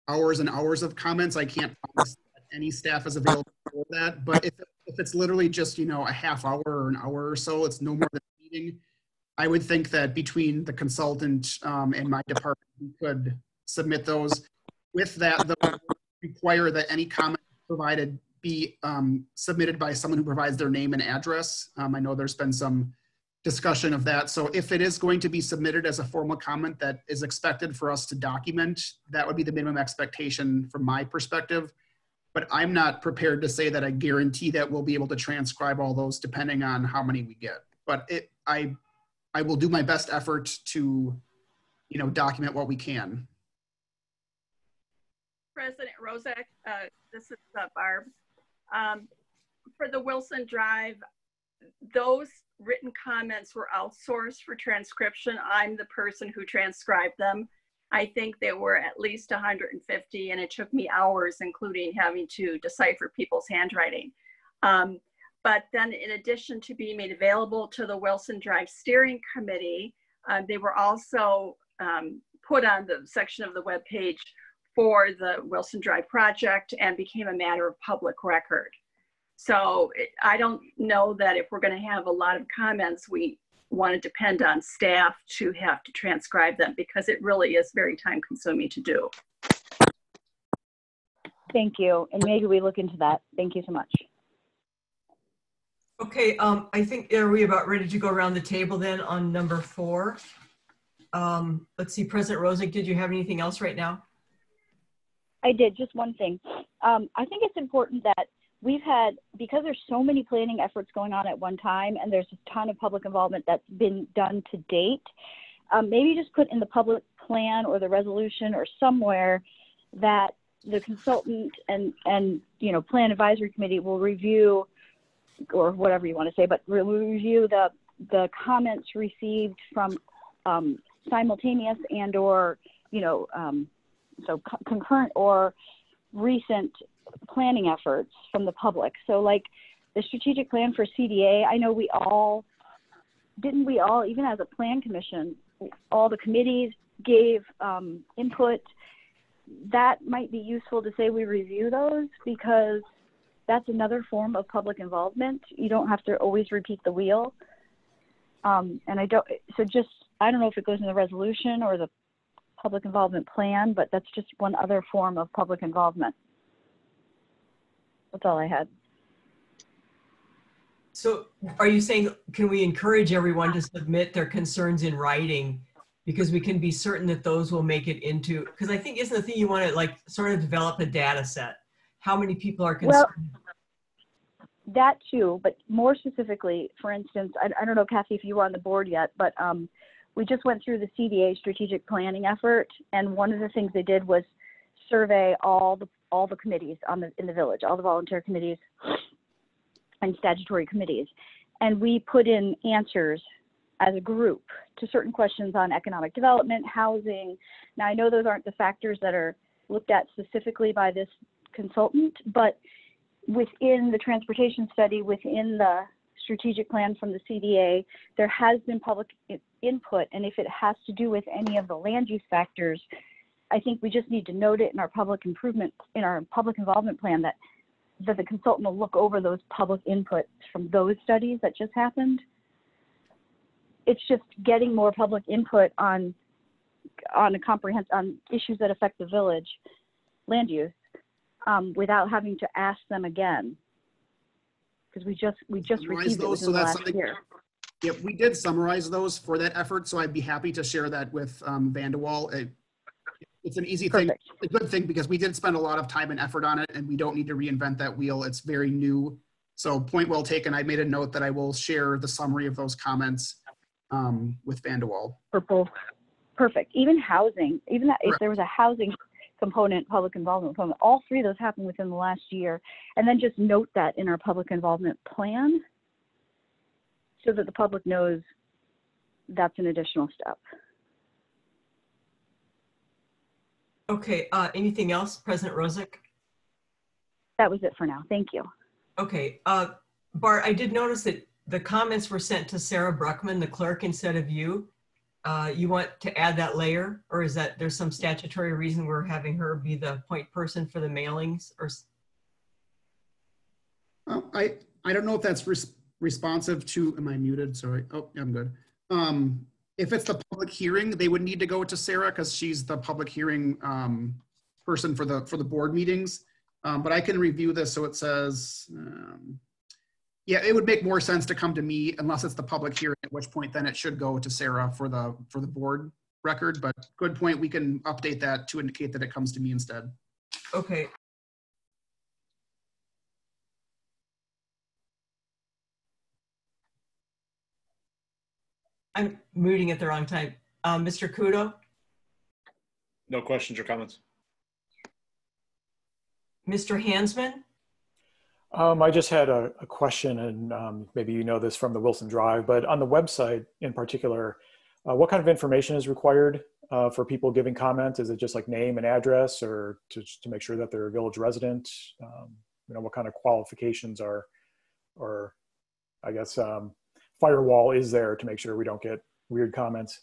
hours and hours of comments, I can't promise that any staff is available for that. But if it's literally just, a half hour or an hour or so, it's no more than a meeting. I would think that between the consultant and my department, we could submit those. With that, though, require that any comment provided be submitted by someone who provides their name and address. I know there's been some discussion of that. So if it is going to be submitted as a formal comment that is expected for us to document, that would be the minimum expectation from my perspective. But I'm not prepared to say that I guarantee that we'll be able to transcribe all those depending on how many we get. But I will do my best effort to, document what we can. President Rozak, this is Barb. For the Wilson Drive, those written comments were outsourced for transcription. I'm the person who transcribed them. I think there were at least 150, and it took me hours, including having to decipher people's handwriting. But then in addition to being made available to the Wilson Drive Steering Committee, they were also put on the section of the webpage for the Wilson Drive project and became a matter of public record. So I don't know that if we're going to have a lot of comments, we want to depend on staff to have to transcribe them, because it really is very time consuming to do. Thank you. And maybe we look into that. Thank you so much. Okay, I think, are we about ready to go around the table then on number 4? Let's see, President Rosick, did you have anything else right now? I did, just one thing. I think it's important that we've had, because there's so many planning efforts going on at one time, and there's a ton of public involvement that's been done to date, maybe just put in the public plan or the resolution or somewhere that the consultant and plan advisory committee will review, or whatever you want to say, but we'll review the comments received from simultaneous and or, so concurrent or recent planning efforts from the public. So like the strategic plan for CDA, I know didn't we all, even as a plan commission, all the committees gave input. That might be useful to say we review those, because that's another form of public involvement. You don't have to always repeat the wheel. And I don't know if it goes in the resolution or the public involvement plan, but that's just one other form of public involvement. That's all I had. So are you saying, can we encourage everyone to submit their concerns in writing, because we can be certain that those will make it into, because I think isn't the thing you want to like sort of develop a data set. How many people are concerned? Well, that too, but more specifically, for instance, I don't know, Kathy, if you were on the board yet, but we just went through the CDA strategic planning effort, and one of the things they did was survey all the committees in the village, all the volunteer committees and statutory committees. And we put in answers as a group to certain questions on economic development, housing. Now, I know those aren't the factors that are looked at specifically by this consultant, but within the transportation study, within the strategic plan from the CDA, there has been public input. And if it has to do with any of the land use factors, I think we just need to note it in our public involvement plan that the consultant will look over those public inputs from those studies that just happened. It's just getting more public input on issues that affect the village land use without having to ask them again. Because we just received it within the last year. Yep, we did summarize those for that effort, so I'd be happy to share that with Vandewaal. It's an easy thing, a good thing, because we did spend a lot of time and effort on it, and we don't need to reinvent that wheel. It's very new. So point well taken. I made a note that I will share the summary of those comments with Vandewaal. Perfect. Even housing, even that, if there was a housing component, public involvement component, all three of those happened within the last year. And then just note that in our public involvement plan so that the public knows that's an additional step. Okay, anything else, President Rosick? That was it for now. Thank you. Okay, Bart, I did notice that the comments were sent to Sarah Bruckman, the clerk, instead of you. You want to add that layer, or is that there's some statutory reason we're having her be the point person for the mailings? Or I don't know if that's responsive to, am I muted? Sorry. Oh, I'm good. If it's the public hearing, they would need to go to Sarah because she's the public hearing person for the board meetings. But I can review this. So it says, yeah, it would make more sense to come to me unless it's the public hearing, at which point then it should go to Sarah for the board record. But good point. We can update that to indicate that it comes to me instead. okay. I'm muting at the wrong time. Mr. Kudo? No questions or comments. Mr. Hansman? I just had a question, and maybe you know this from the Wilson Drive, but on the website in particular, what kind of information is required for people giving comments? Is it just like name and address, or to make sure that they're a village resident? You know, what kind of qualifications are, or I guess, firewall is there to make sure we don't get weird comments?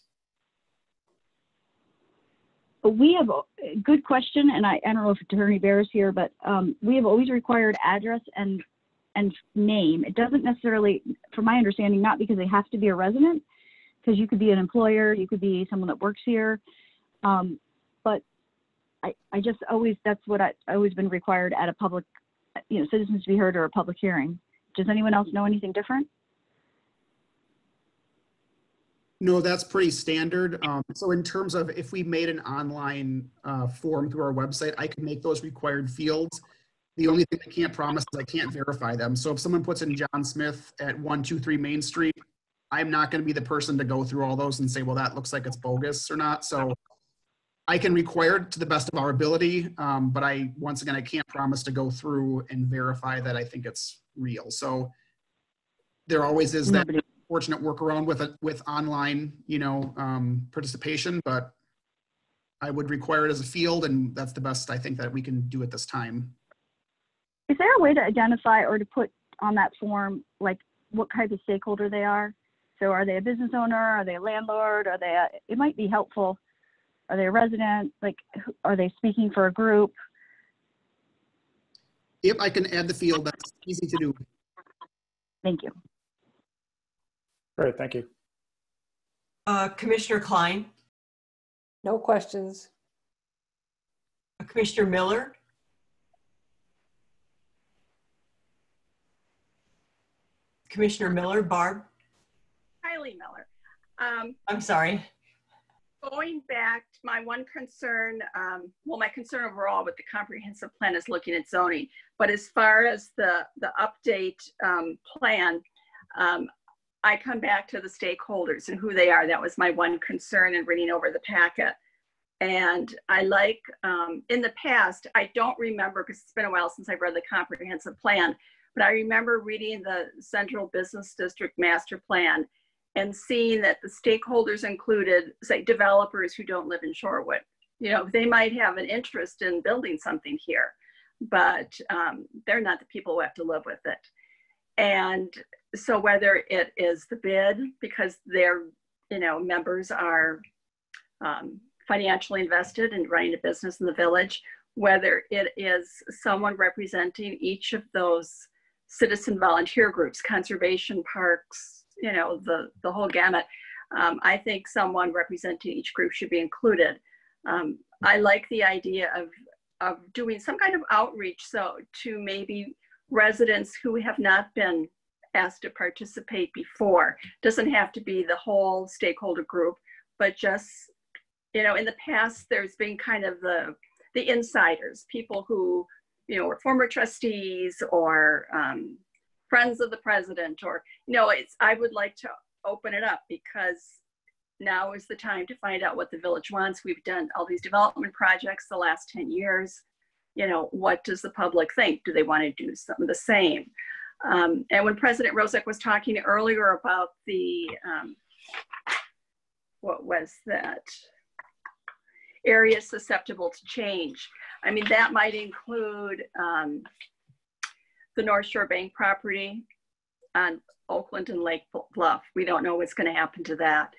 We have a good question, and I don't know if Attorney Bear is here, but we have always required address and name. It doesn't necessarily, from my understanding, not because they have to be a resident, because you could be an employer, you could be someone that works here, but I just always, that's what I've always been required at a public, you know, citizens to be heard or a public hearing. Does anyone else know anything different? No, that's pretty standard. So in terms of if we made an online form through our website, I can make those required fields. The only thing I can't promise is I can't verify them. So if someone puts in John Smith at 123 Main Street, I'm not going to be the person to go through all those and say, well, that looks like it's bogus or not. So I can require it to the best of our ability, but once again, I can't promise to go through and verify that I think it's real. So there always is that fortunate workaround with online, you know, participation, but I would require it as a field, and that's the best I think that we can do at this time. Is there a way to identify or to put on that form, like what type of stakeholder they are? So are they a business owner? Are they a landlord? Are they it might be helpful. Are they a resident? Like, are they speaking for a group? If I can add the field, that's easy to do. Thank you. Great, thank you. Commissioner Klein? No questions. Commissioner Miller? Commissioner Miller, Barb? Kylie Miller. I'm sorry. Going back to my one concern, well, my concern overall with the comprehensive plan is looking at zoning, but as far as the update plan, I come back to the stakeholders and who they are. That was my one concern in reading over the packet. And I like, in the past, I don't remember, because it's been a while since I've read the comprehensive plan, but I remember reading the Central Business District Master Plan and seeing that the stakeholders included, say, developers who don't live in Shorewood. You know, they might have an interest in building something here, but they're not the people who have to live with it. And so whether it is the bid, because their, you know, members are financially invested in running a business in the village, whether it is someone representing each of those citizen volunteer groups, conservation parks, you know, the whole gamut. I think someone representing each group should be included. I like the idea of doing some kind of outreach, so to maybe residents who have not been asked to participate before. Doesn't have to be the whole stakeholder group, but just, you know, in the past, there's been kind of the insiders, people who, you know, were former trustees or friends of the president, or, you know, I would like to open it up, because now is the time to find out what the village wants. We've done all these development projects the last 10 years. You know, what does the public think? Do they want to do something the same? And when President Rosick was talking earlier about the, what was that? areas susceptible to change. I mean, that might include the North Shore Bank property on Oakland and Lake Bluff. We don't know what's going to happen to that.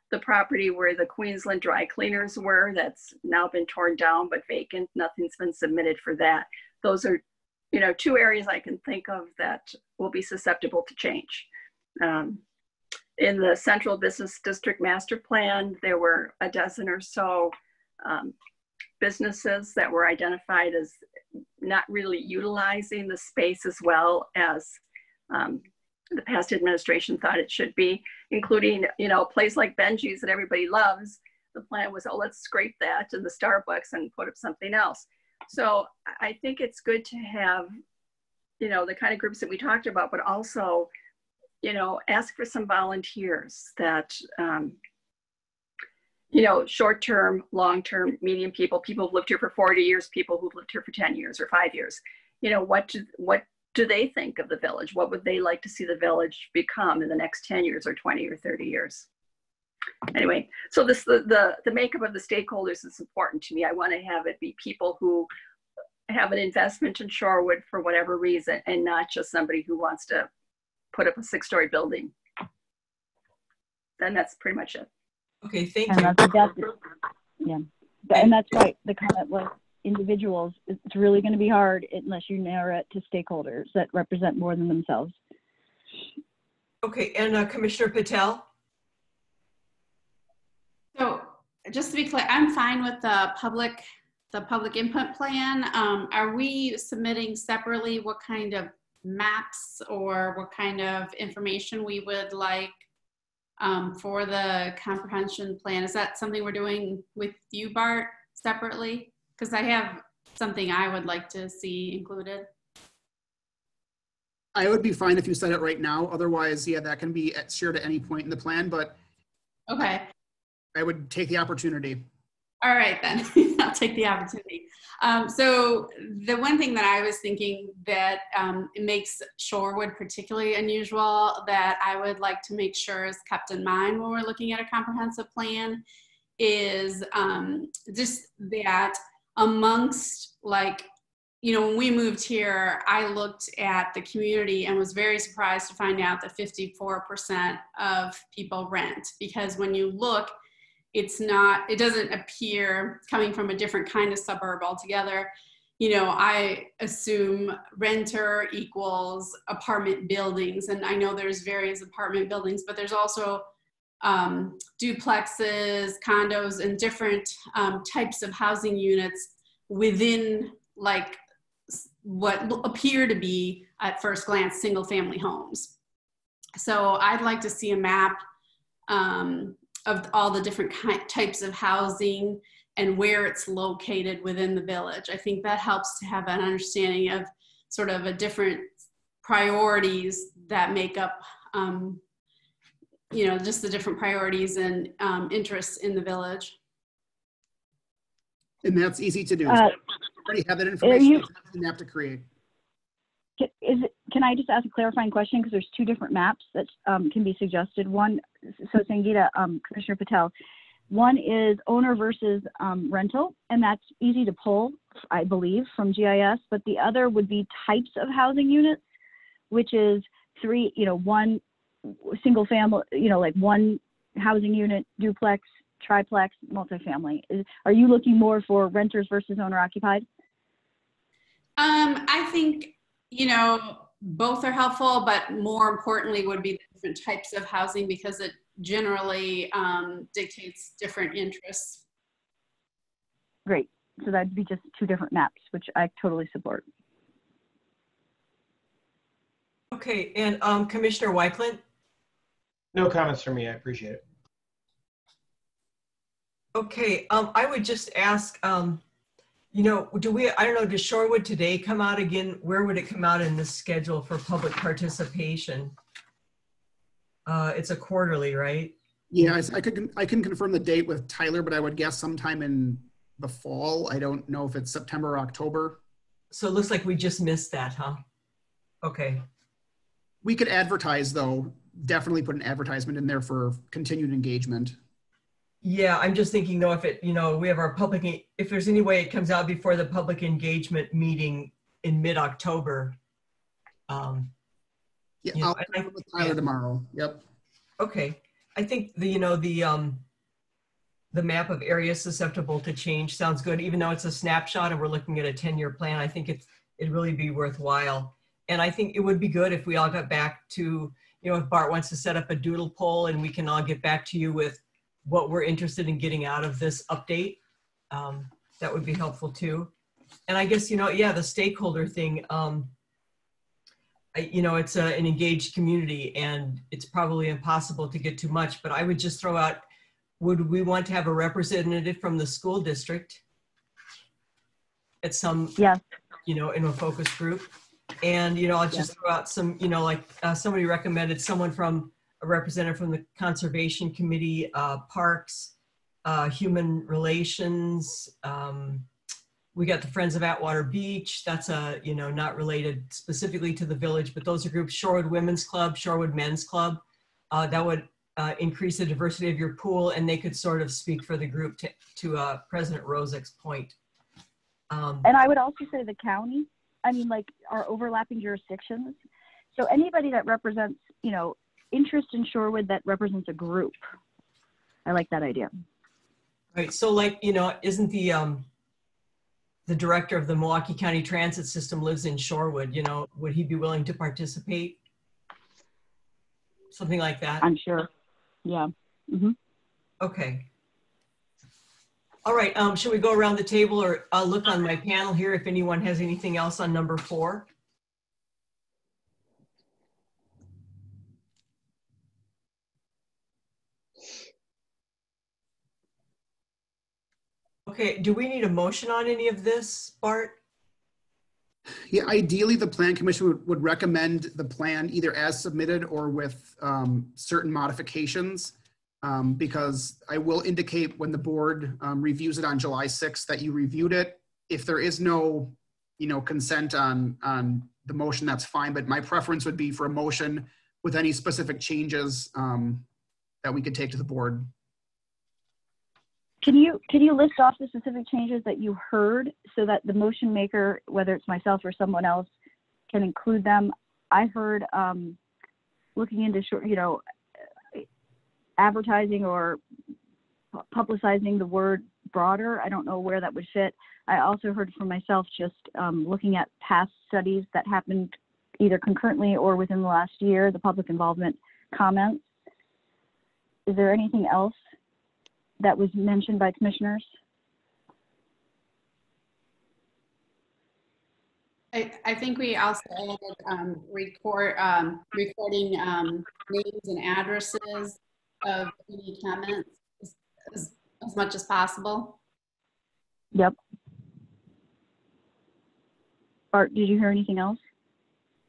The property where the Queensland dry cleaners were, that's now been torn down but vacant. Nothing's been submitted for that. Those are, you know, two areas I can think of that will be susceptible to change. In the Central Business District Master Plan, there were a dozen or so businesses that were identified as not really utilizing the space as well as the past administration thought it should be, including, you know, a place like Benji's that everybody loves. The plan was, oh, let's scrape that to the Starbucks and put up something else. So I think it's good to have, you know, the kind of groups that we talked about, but also, you know, ask for some volunteers that, you know, short-term, long-term, medium people who've lived here for 40 years, people who've lived here for 10 years or 5 years. You know, what do they think of the village? What would they like to see the village become in the next 10 years or 20 or 30 years? Anyway, so the makeup of the stakeholders is important to me. I want to have it be people who have an investment in Shorewood for whatever reason, and not just somebody who wants to put up a 6-story building. And that's pretty much it. Okay, thank And you. yeah, and that's why the comment was individuals. It's really going to be hard unless you narrow it to stakeholders that represent more than themselves. Okay, and Commissioner Patel? So just to be clear, I'm fine with the public input plan. Are we submitting separately what kind of maps or what kind of information we would like for the comprehension plan? Is that something we're doing with you, Bart, separately? Because I have something I would like to see included. I would be fine if you said it right now. Otherwise, yeah, that can be shared at any point in the plan, but okay, I would take the opportunity. All right, then. I'll take the opportunity. So the one thing that I was thinking that it makes Shorewood particularly unusual that I would like to make sure is kept in mind when we're looking at a comprehensive plan is just that amongst, like, you know, when we moved here, I looked at the community and was very surprised to find out that 54% of people rent, because when you look, it doesn't appear coming from a different kind of suburb altogether. You know, I assume renter equals apartment buildings, and I know there's various apartment buildings, but there's also duplexes, condos, and different types of housing units within, like, what appear to be at first glance single family homes. So I'd like to see a map of all the different types of housing and where it's located within the village. I think that helps to have an understanding of sort of a different priorities that make up, you know, just the different priorities and interests in the village. And that's easy to do. So you already have that information you have to create. Can I just ask a clarifying question? Because there's two different maps that can be suggested. One, so Sangeeta, Commissioner Patel, one is owner versus rental, and that's easy to pull, I believe, from GIS. But the other would be types of housing units, which is three, you know, one single family, you know, like one housing unit, duplex, triplex, multifamily. Are you looking more for renters versus owner occupied? I think, you know, both are helpful, but more importantly would be the different types of housing, because it generally dictates different interests. Great. So that'd be just two different maps, which I totally support. Okay, and Commissioner Weichland? No comments from me. I appreciate it. Okay, I would just ask, you know, I don't know, does Shorewood Today come out again? Where would it come out in the schedule for public participation? It's a quarterly, right? Yeah, I can confirm the date with Tyler, but I would guess sometime in the fall. I don't know if it's September or October. So it looks like we just missed that, huh? Okay. We could advertise, though. Definitely put an advertisement in there for continued engagement. Yeah, I'm just thinking though, if it, we have our if there's any way it comes out before the public engagement meeting in mid-October. Yeah, I'll talk with Tyler tomorrow. Yep. Okay. I think the map of areas susceptible to change sounds good, even though it's a snapshot and we're looking at a 10-year plan. I think it'd really be worthwhile. And I think it would be good if we all got back to, if Bart wants to set up a doodle poll and we can all get back to you with what we're interested in getting out of this update. That would be helpful too. And I guess, the stakeholder thing, it's an engaged community and it's probably impossible to get too much, but I would just throw out, would we want to have a representative from the school district at some, yes, in a focus group? And, I'll just throw out some, somebody recommended someone from a representative from the Conservation Committee, Parks, Human Relations. We got the Friends of Atwater Beach. That's not related specifically to the village, but those are groups. Shorewood Women's Club, Shorewood Men's Club. That would increase the diversity of your pool, and they could sort of speak for the group to President Rozek's point. And I would also say the county. I mean, like our overlapping jurisdictions. So anybody that represents, interest in Shorewood that represents a group. I like that idea. Right. So like, isn't the director of the Milwaukee County Transit System lives in Shorewood, would he be willing to participate? Something like that? I'm sure. Yeah. Mm-hmm. Okay. All right. Should we go around the table, or I'll look on my panel here if anyone has anything else on number 4? Okay, do we need a motion on any of this, Bart? Yeah, ideally the Plan Commission would recommend the plan either as submitted or with certain modifications, because I will indicate when the board reviews it on July 6th that you reviewed it. If there is no, consent on the motion, that's fine, but my preference would be for a motion with any specific changes that we could take to the board. Can you list off the specific changes that you heard so that the motion maker, whether it's myself or someone else, can include them? I heard looking into advertising or publicizing the word broader. I don't know where that would fit. I also heard for myself just looking at past studies that happened either concurrently or within the last year, the public involvement comments. Is there anything else that was mentioned by commissioners? I think we also added recording names and addresses of any comments as much as possible. Yep. Art, did you hear anything else?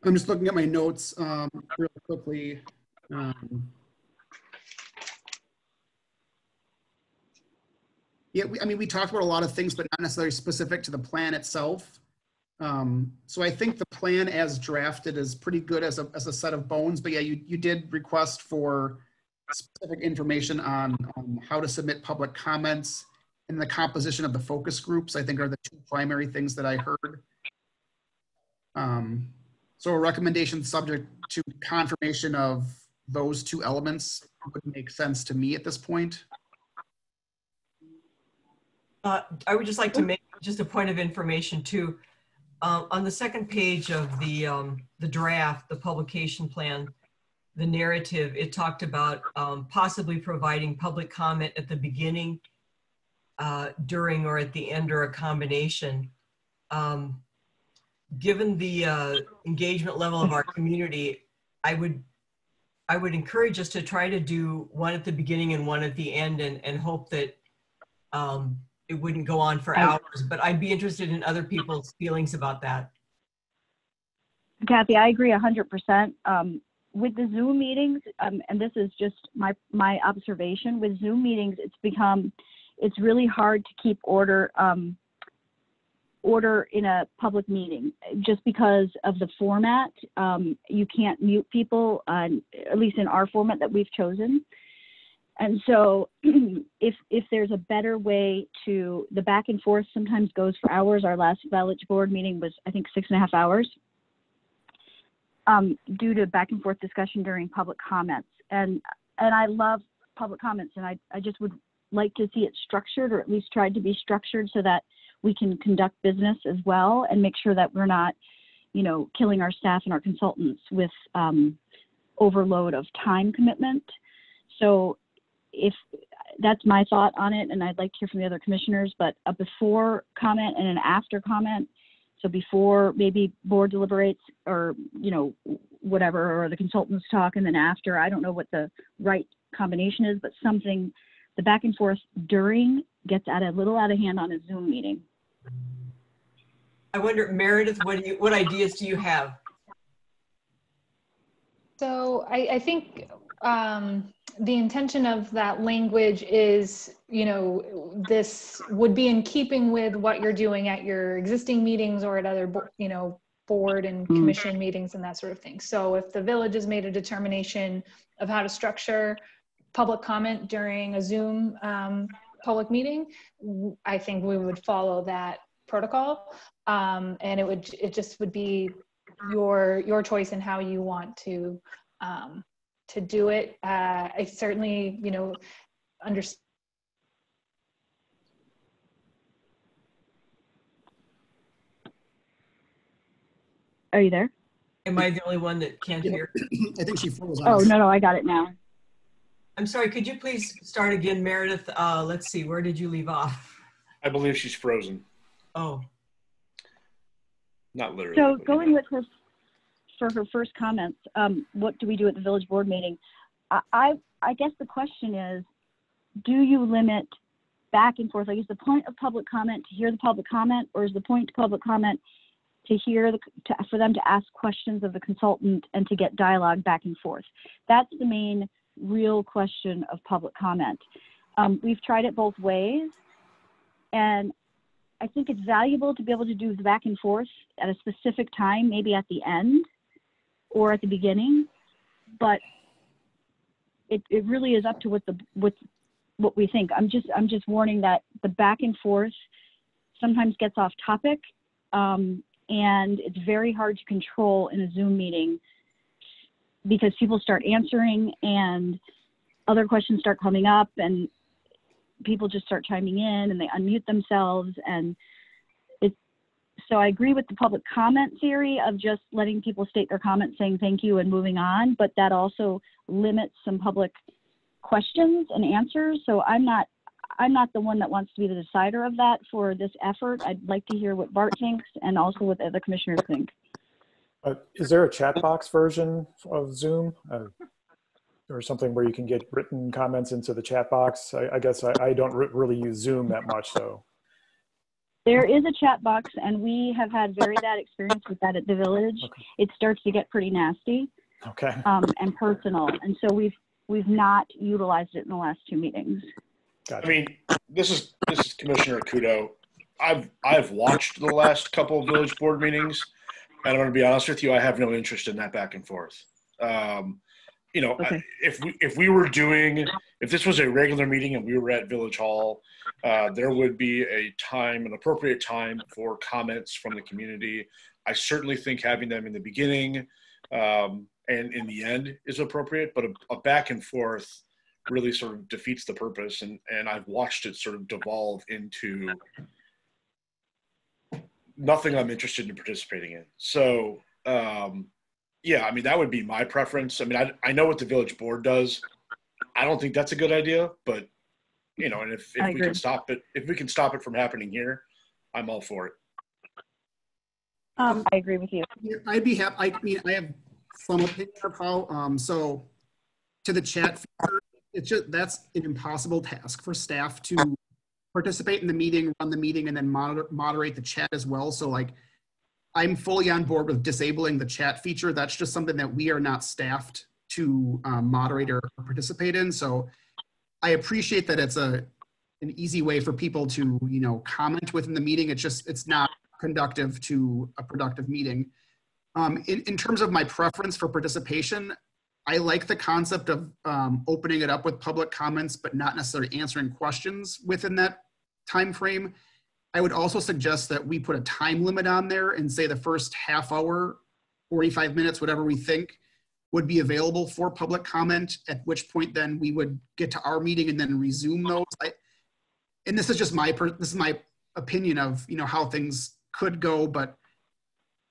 I'm just looking at my notes real quickly. Yeah, we talked about a lot of things, but not necessarily specific to the plan itself. So I think the plan as drafted is pretty good as a set of bones, but yeah, you did request for specific information on how to submit public comments and the composition of the focus groups, I think are the 2 primary things that I heard. So a recommendation subject to confirmation of those 2 elements would make sense to me at this point. I would just like to make just a point of information too. On the second page of the draft, the publication plan, the narrative, it talked about possibly providing public comment at the beginning, during, or at the end, or a combination. Given the engagement level of our community, I would encourage us to try to do one at the beginning and one at the end, and hope that it wouldn't go on for hours, but I'd be interested in other people's feelings about that. Kathy, I agree 100%. With the Zoom meetings, and this is just my observation, with Zoom meetings, it's really hard to keep order in a public meeting just because of the format. You can't mute people, at least in our format that we've chosen. And so if there's a better way to, the back and forth sometimes goes for hours. Our last village board meeting was, I think, 6.5 hours due to back and forth discussion during public comments. And I love public comments, and I just would like to see it structured, or at least tried to be structured, so that we can conduct business as well and make sure that we're not, you know, killing our staff and our consultants with overload of time commitment. So if that's my thought on it, and I'd like to hear from the other commissioners, but a before comment and an after comment. So before maybe board deliberates, or, you know, whatever, or the consultants talk, and then after, I don't know what the right combination is, but something, the back and forth during gets a little out of hand on a Zoom meeting. I wonder, Meredith, what ideas do you have? So I think the intention of that language is, you know, this would be in keeping with what you're doing at your existing meetings or at other, you know, board and commission meetings and that sort of thing. So if the village has made a determination of how to structure public comment during a Zoom public meeting, I think we would follow that protocol, and it just would be your choice in how you want to do it. I certainly, you know, understand. Are you there? Am I the only one that can't hear? I think she froze. Oh, no, I got it now. I'm sorry, could you please start again, Meredith? Let's see, where did you leave off? I believe she's frozen. Oh. Not literally. So going with her, for her first comments, what do we do at the village board meeting? I guess the question is, do you limit back and forth? Like, is the point of public comment to hear the public comment, or is the point of public comment to hear for them to ask questions of the consultant and to get dialogue back and forth? That's the main real question of public comment. We've tried it both ways, and I think it's valuable to be able to do the back and forth at a specific time, maybe at the end or at the beginning, but it really is up to what we think. I'm just warning that the back and forth sometimes gets off topic, and it's very hard to control in a Zoom meeting, because people start answering and other questions start coming up, and people just start chiming in and they unmute themselves. And so I agree with the public comment theory of just letting people state their comments, saying thank you and moving on, but that also limits some public questions and answers. So I'm not the one that wants to be the decider of that for this effort. I'd like to hear what Bart thinks and also what the other commissioners think. Is there a chat box version of Zoom or something where you can get written comments into the chat box? I guess I don't really use Zoom that much, so. There is a chat box, and we have had very bad experience with that at the village. Okay. It starts to get pretty nasty, okay, and personal, and so we've not utilized it in the last 2 meetings. Gotcha. I mean, this is Commissioner Kudo. I've watched the last couple of village board meetings, and I'm going to be honest with you, I have no interest in that back and forth. You know, okay. If this was a regular meeting and we were at Village Hall, there would be an appropriate time for comments from the community. I certainly think having them in the beginning and in the end is appropriate, but a back and forth really sort of defeats the purpose. And I've watched it sort of devolve into nothing I'm interested in participating in. So, yeah, I mean, that would be my preference. I mean, I know what the village board does. I don't think that's a good idea, but you know, and if we can stop it from happening here, I'm all for it. I agree with you. I'd be happy. I mean, I have some opinion of how, so to the chat feature, that's an impossible task for staff to participate in the meeting, run the meeting, and then moderate the chat as well. So like, I'm fully on board with disabling the chat feature. That's just something that we are not staffed to moderate or participate in. So I appreciate that it's an easy way for people to, you know, comment within the meeting. It's not conductive to a productive meeting. In terms of my preference for participation, I like the concept of opening it up with public comments, but not necessarily answering questions within that time frame. I would also suggest that we put a time limit on there and say the first half hour, 45 minutes, whatever we think, would be available for public comment, at which point then we would get to our meeting and then resume those. And this is just my opinion of, you know, how things could go, but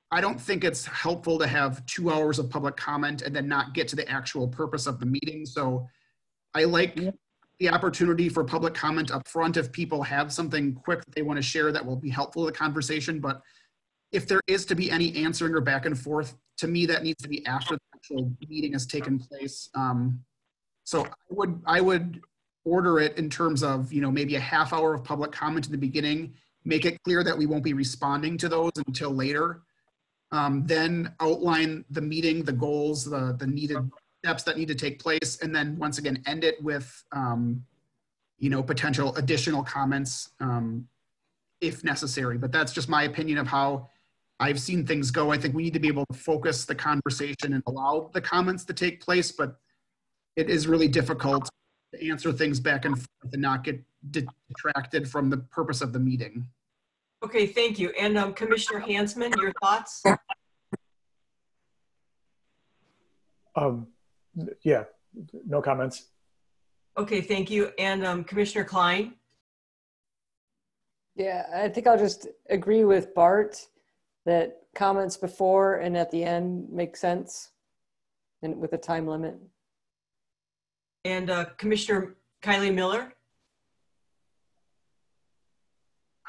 I don't think it's helpful to have 2 hours of public comment and then not get to the actual purpose of the meeting. So I like the opportunity for public comment up front if people have something quick that they want to share that will be helpful to the conversation. But if there is to be any answering or back and forth, to me, that needs to be after the actual meeting has taken place. So I would order it in terms of, you know, maybe a half hour of public comment in the beginning, make it clear that we won't be responding to those until later. Then outline the meeting, the goals, the needed steps that need to take place, and then once again end it with you know, potential additional comments if necessary. But that's just my opinion of how I've seen things go. I think we need to be able to focus the conversation and allow the comments to take place, but it is really difficult to answer things back and forth and not get detracted from the purpose of the meeting. Okay, thank you. And Commissioner Hansman, your thoughts? Yeah, no comments. Okay, thank you. And Commissioner Klein? Yeah, I think I'll just agree with Bart that comments before and at the end make sense, and with a time limit. And Commissioner Kylie Miller?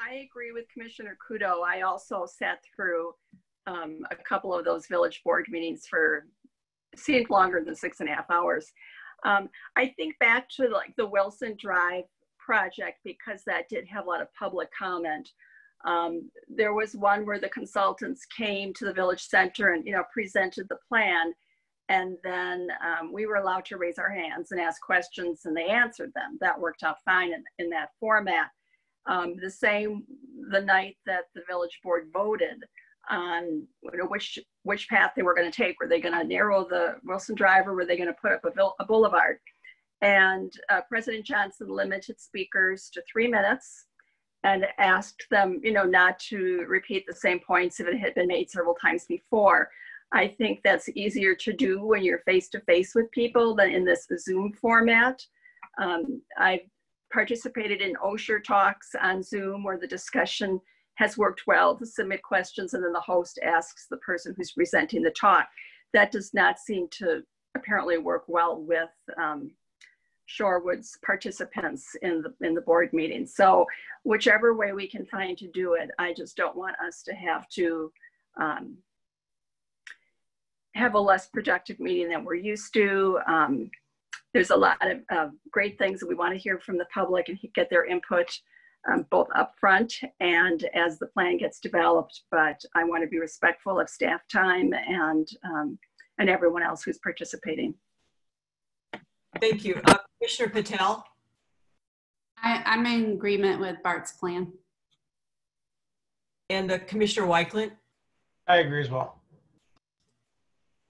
I agree with Commissioner Kudo. I also sat through a couple of those village board meetings for, seemed longer than 6.5 hours. I think back to like the Wilson Drive project, because that did have a lot of public comment. There was one where the consultants came to the village center and, you know, presented the plan. And then we were allowed to raise our hands and ask questions, and they answered them. That worked out fine in that format. The same the night that the village board voted on, you know, which path they were going to take. Were they going to narrow the Wilson Drive, or were they going to put up a boulevard? And President Johnson limited speakers to 3 minutes and asked them, you know, not to repeat the same points if it had been made several times before. I think that's easier to do when you're face to face with people than in this Zoom format. I've participated in OSHR talks on Zoom where the discussion has worked well to submit questions, and then the host asks the person who's presenting the talk. That does not seem to apparently work well with Shorewood's participants in the board meeting. So whichever way we can find to do it, I just don't want us to have a less productive meeting than we're used to. There's a lot of great things that we want to hear from the public and get their input both upfront and as the plan gets developed. But I want to be respectful of staff time and everyone else who's participating. Thank you. Commissioner Patel? I'm in agreement with Bart's plan. And Commissioner Weichlant? I agree as well.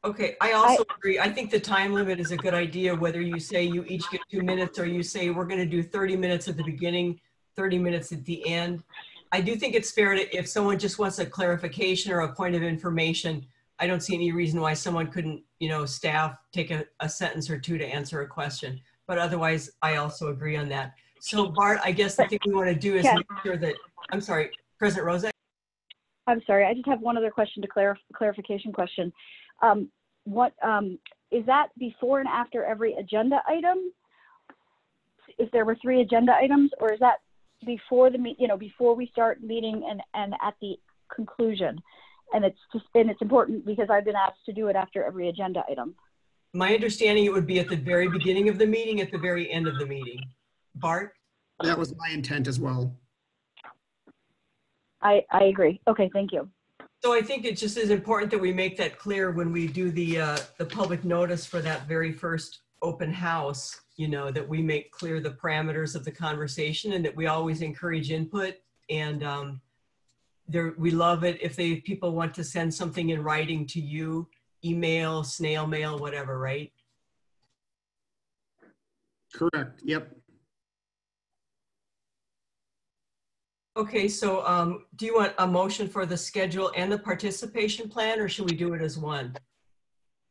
Okay, I also agree. I think the time limit is a good idea, whether you say you each get 2 minutes or you say we're going to do 30 minutes at the beginning, 30 minutes at the end. I do think it's fair to, if someone just wants a clarification or a point of information, I don't see any reason why someone couldn't, you know, staff take a sentence or two to answer a question. But otherwise, I also agree on that. So Bart, I guess the thing we want to do is make sure that, I'm sorry, President Rozak? I'm sorry, I just have one other question to clarification question. What is that before and after every agenda item? If there were 3 agenda items, or is that before the before we start meeting and at the conclusion? And it's important because I've been asked to do it after every agenda item. My understanding, it would be at the very beginning of the meeting, at the very end of the meeting. Bart? That was my intent as well. I agree. Okay, thank you. So I think it just is important that we make that clear when we do the public notice for that very first open house, you know, that we make clear the parameters of the conversation and that we always encourage input. And we love it if people want to send something in writing to you, email, snail mail, whatever, right? Correct. Yep. Okay, so do you want a motion for the schedule and the participation plan, or should we do it as one?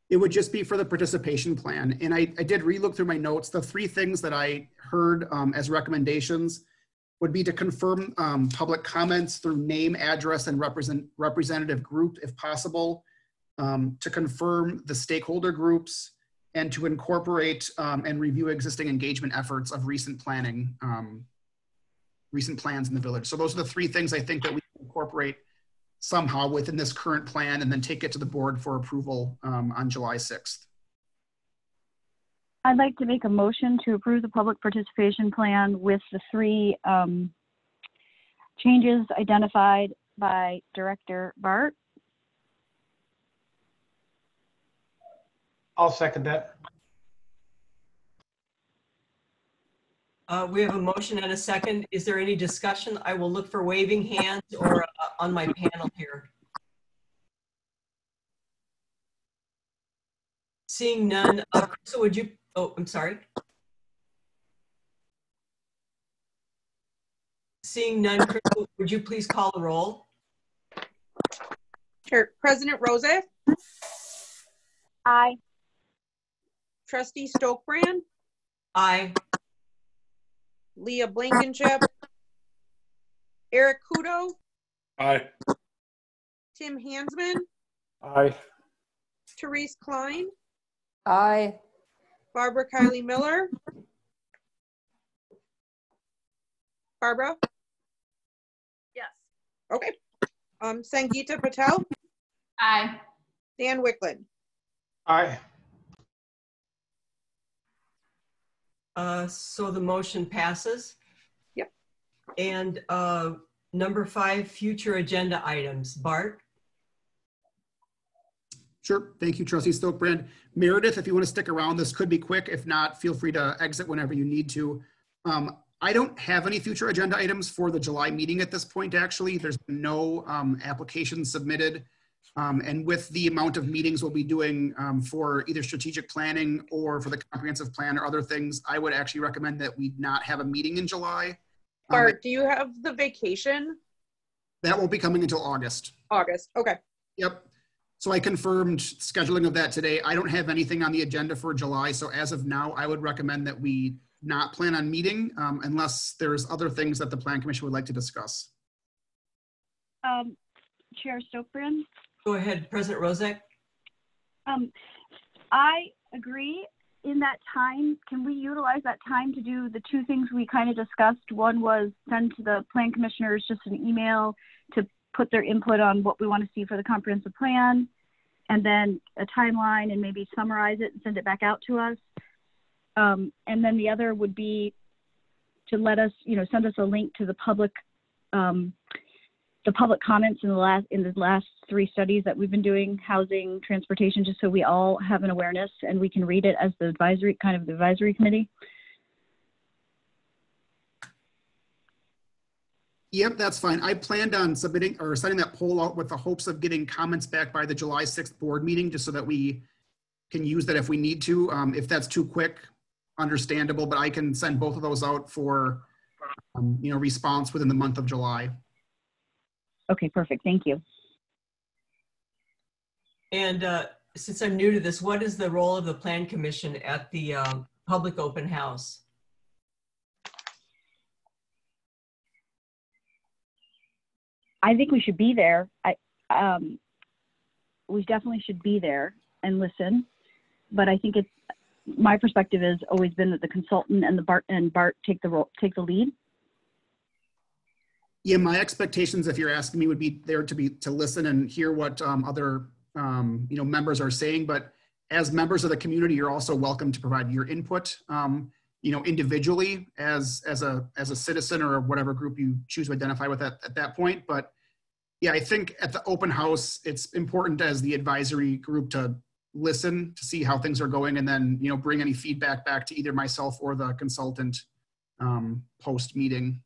It would just be for the participation plan. And I did relook through my notes. The three things that I heard as recommendations would be to confirm public comments through name, address, and representative group if possible, to confirm the stakeholder groups, and to incorporate and review existing engagement efforts of recent planning, recent plans in the village. So those are the three things I think that we can incorporate somehow within this current plan and then take it to the board for approval on July 6th. I'd like to make a motion to approve the public participation plan with the three changes identified by Director Bart. I'll second that. We have a motion and a second. Is there any discussion? I will look for waving hands or on my panel here. Seeing none, so would you, oh, I'm sorry. Seeing none, Crystal, would you please call the roll? Sure. President Rozek? Aye. Trustee Stokebrand? Aye. Leah Blankenship? Eric Kudo? Aye. Tim Hansman? Aye. Therese Klein? Aye. Barbara Kiley Miller? Barbara? Yes. Okay. Sangeeta Patel? Aye. Dan Wicklund? Aye. So the motion passes. Yep. And number 5, future agenda items. Bart? Sure. Thank you, Trustee Stokebrand. Meredith, if you want to stick around, this could be quick. If not, feel free to exit whenever you need to. I don't have any future agenda items for the July meeting at this point, actually. There's been no applications submitted. And with the amount of meetings we'll be doing for either strategic planning or for the comprehensive plan or other things, I would actually recommend that we not have a meeting in July. Bart, do you have the vacation? That won't be coming until August. August. Okay. Yep. So I confirmed scheduling of that today. I don't have anything on the agenda for July. So as of now, I would recommend that we not plan on meeting unless there's other things that the Plan Commission would like to discuss. Chair Stokebrand? Go ahead, President Rozek. I agree. In that time, can we utilize that time to do the two things we kind of discussed? One was send to the Plan Commissioners just an email to put their input on what we want to see for the comprehensive plan, and then a timeline and maybe summarize it and send it back out to us. And then the other would be to let us, send us a link to the public comments in the last 3 studies that we've been doing, housing, transportation, just so we all have an awareness and we can read it as the advisory committee. Yep, that's fine. I planned on submitting or sending that poll out with the hopes of getting comments back by the July 6th board meeting, just so that we can use that if we need to. If that's too quick, understandable, but I can send both of those out for, response within the month of July. Okay, perfect. Thank you. And since I'm new to this, what is the role of the Plan Commission at the public open house? I think we should be there. We definitely should be there and listen. But I think my perspective has always been that the consultant and Bart take the lead. Yeah, my expectations, if you're asking me, would be there to listen and hear what other members are saying. But as members of the community, you're also welcome to provide your input. Individually as a citizen or whatever group you choose to identify with at that point. But yeah, I think at the open house, it's important as the advisory group to listen to see how things are going, and then bring any feedback back to either myself or the consultant post meeting.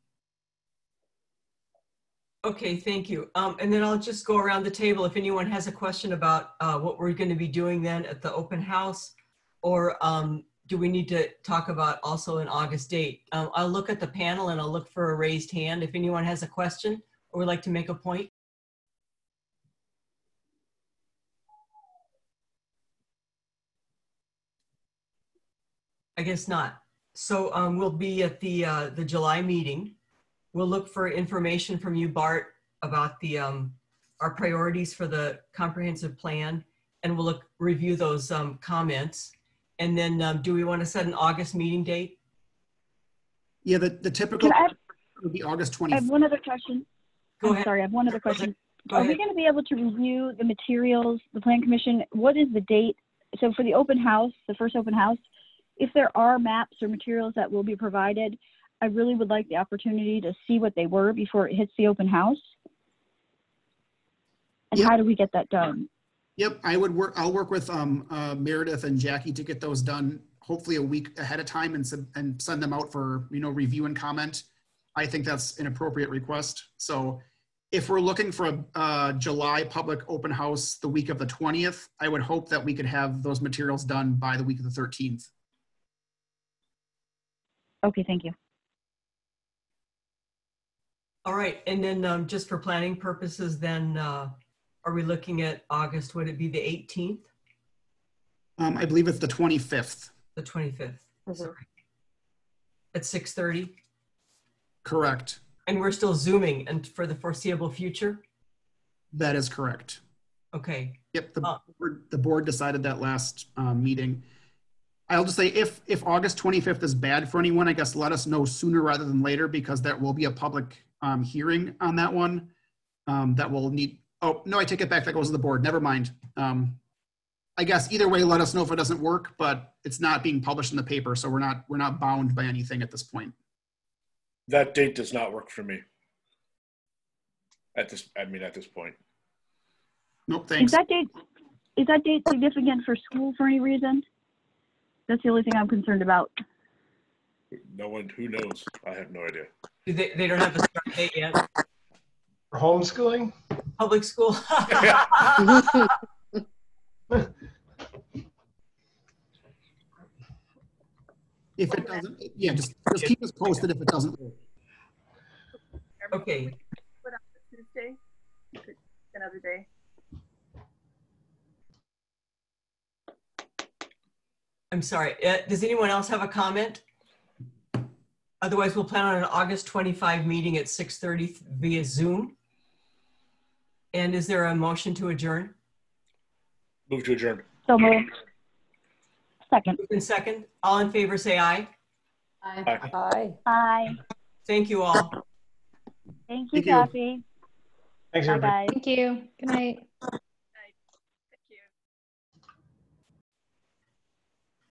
Okay, thank you. And then I'll just go around the table if anyone has a question about what we're going to be doing then at the open house, or do we need to talk about also an August date? I'll look at the panel and I'll look for a raised hand if anyone has a question or would like to make a point. I guess not. So we'll be at the July meeting. We'll look for information from you, Bart, about the our priorities for the comprehensive plan, and we'll review those comments. And then do we want to set an August meeting date? Yeah, the typical would be August 20th. I have one other question. Go ahead. Sorry, I have one other question. Go Are ahead. we going to be able to review the materials, the Plan Commission? What is the date? So for the open house, the first open house, if there are maps or materials that will be provided, I really would like the opportunity to see what they were before it hits the open house. And Yep. how do we get that done? Yep, I'll work with Meredith and Jackie to get those done, hopefully a week ahead of time, and send them out for, you know, review and comment. I think that's an appropriate request. So if we're looking for a July public open house the week of the 20th, I would hope that we could have those materials done by the week of the 13th. Okay, thank you. All right, and then just for planning purposes, then are we looking at August? Would it be the 18th? I believe it's the 25th. The 25th. Mhm. Sorry. At 6:30. Correct. And we're still Zooming and for the foreseeable future? That is correct. Okay. Yep, the board decided that last meeting. I'll just say if August 25th is bad for anyone, I guess let us know sooner rather than later, because there will be a public hearing on that one that will need, oh, no, I take it back. That goes to the board. Never mind. I guess either way, let us know if it doesn't work, but it's not being published in the paper, so we're not bound by anything at this point. That date does not work for me. At this point. Nope, thanks. Is that date significant for school for any reason? That's the only thing I'm concerned about. No one, who knows? I have no idea. They don't have a start date yet. For homeschooling? Public school. If it doesn't, yeah, just keep us posted if it doesn't work. Okay. Put on the Tuesday, another day. I'm sorry. Does anyone else have a comment? Otherwise, we'll plan on an August 25 meeting at 6:30 via Zoom. And is there a motion to adjourn? Move to adjourn. So moved. Second. Moved in second. All in favor, say aye. Aye. Aye. Aye. Thank you all. Thank you, Thank you. Kathy. Thanks, Bye, everybody. guys. Thank you. Good night.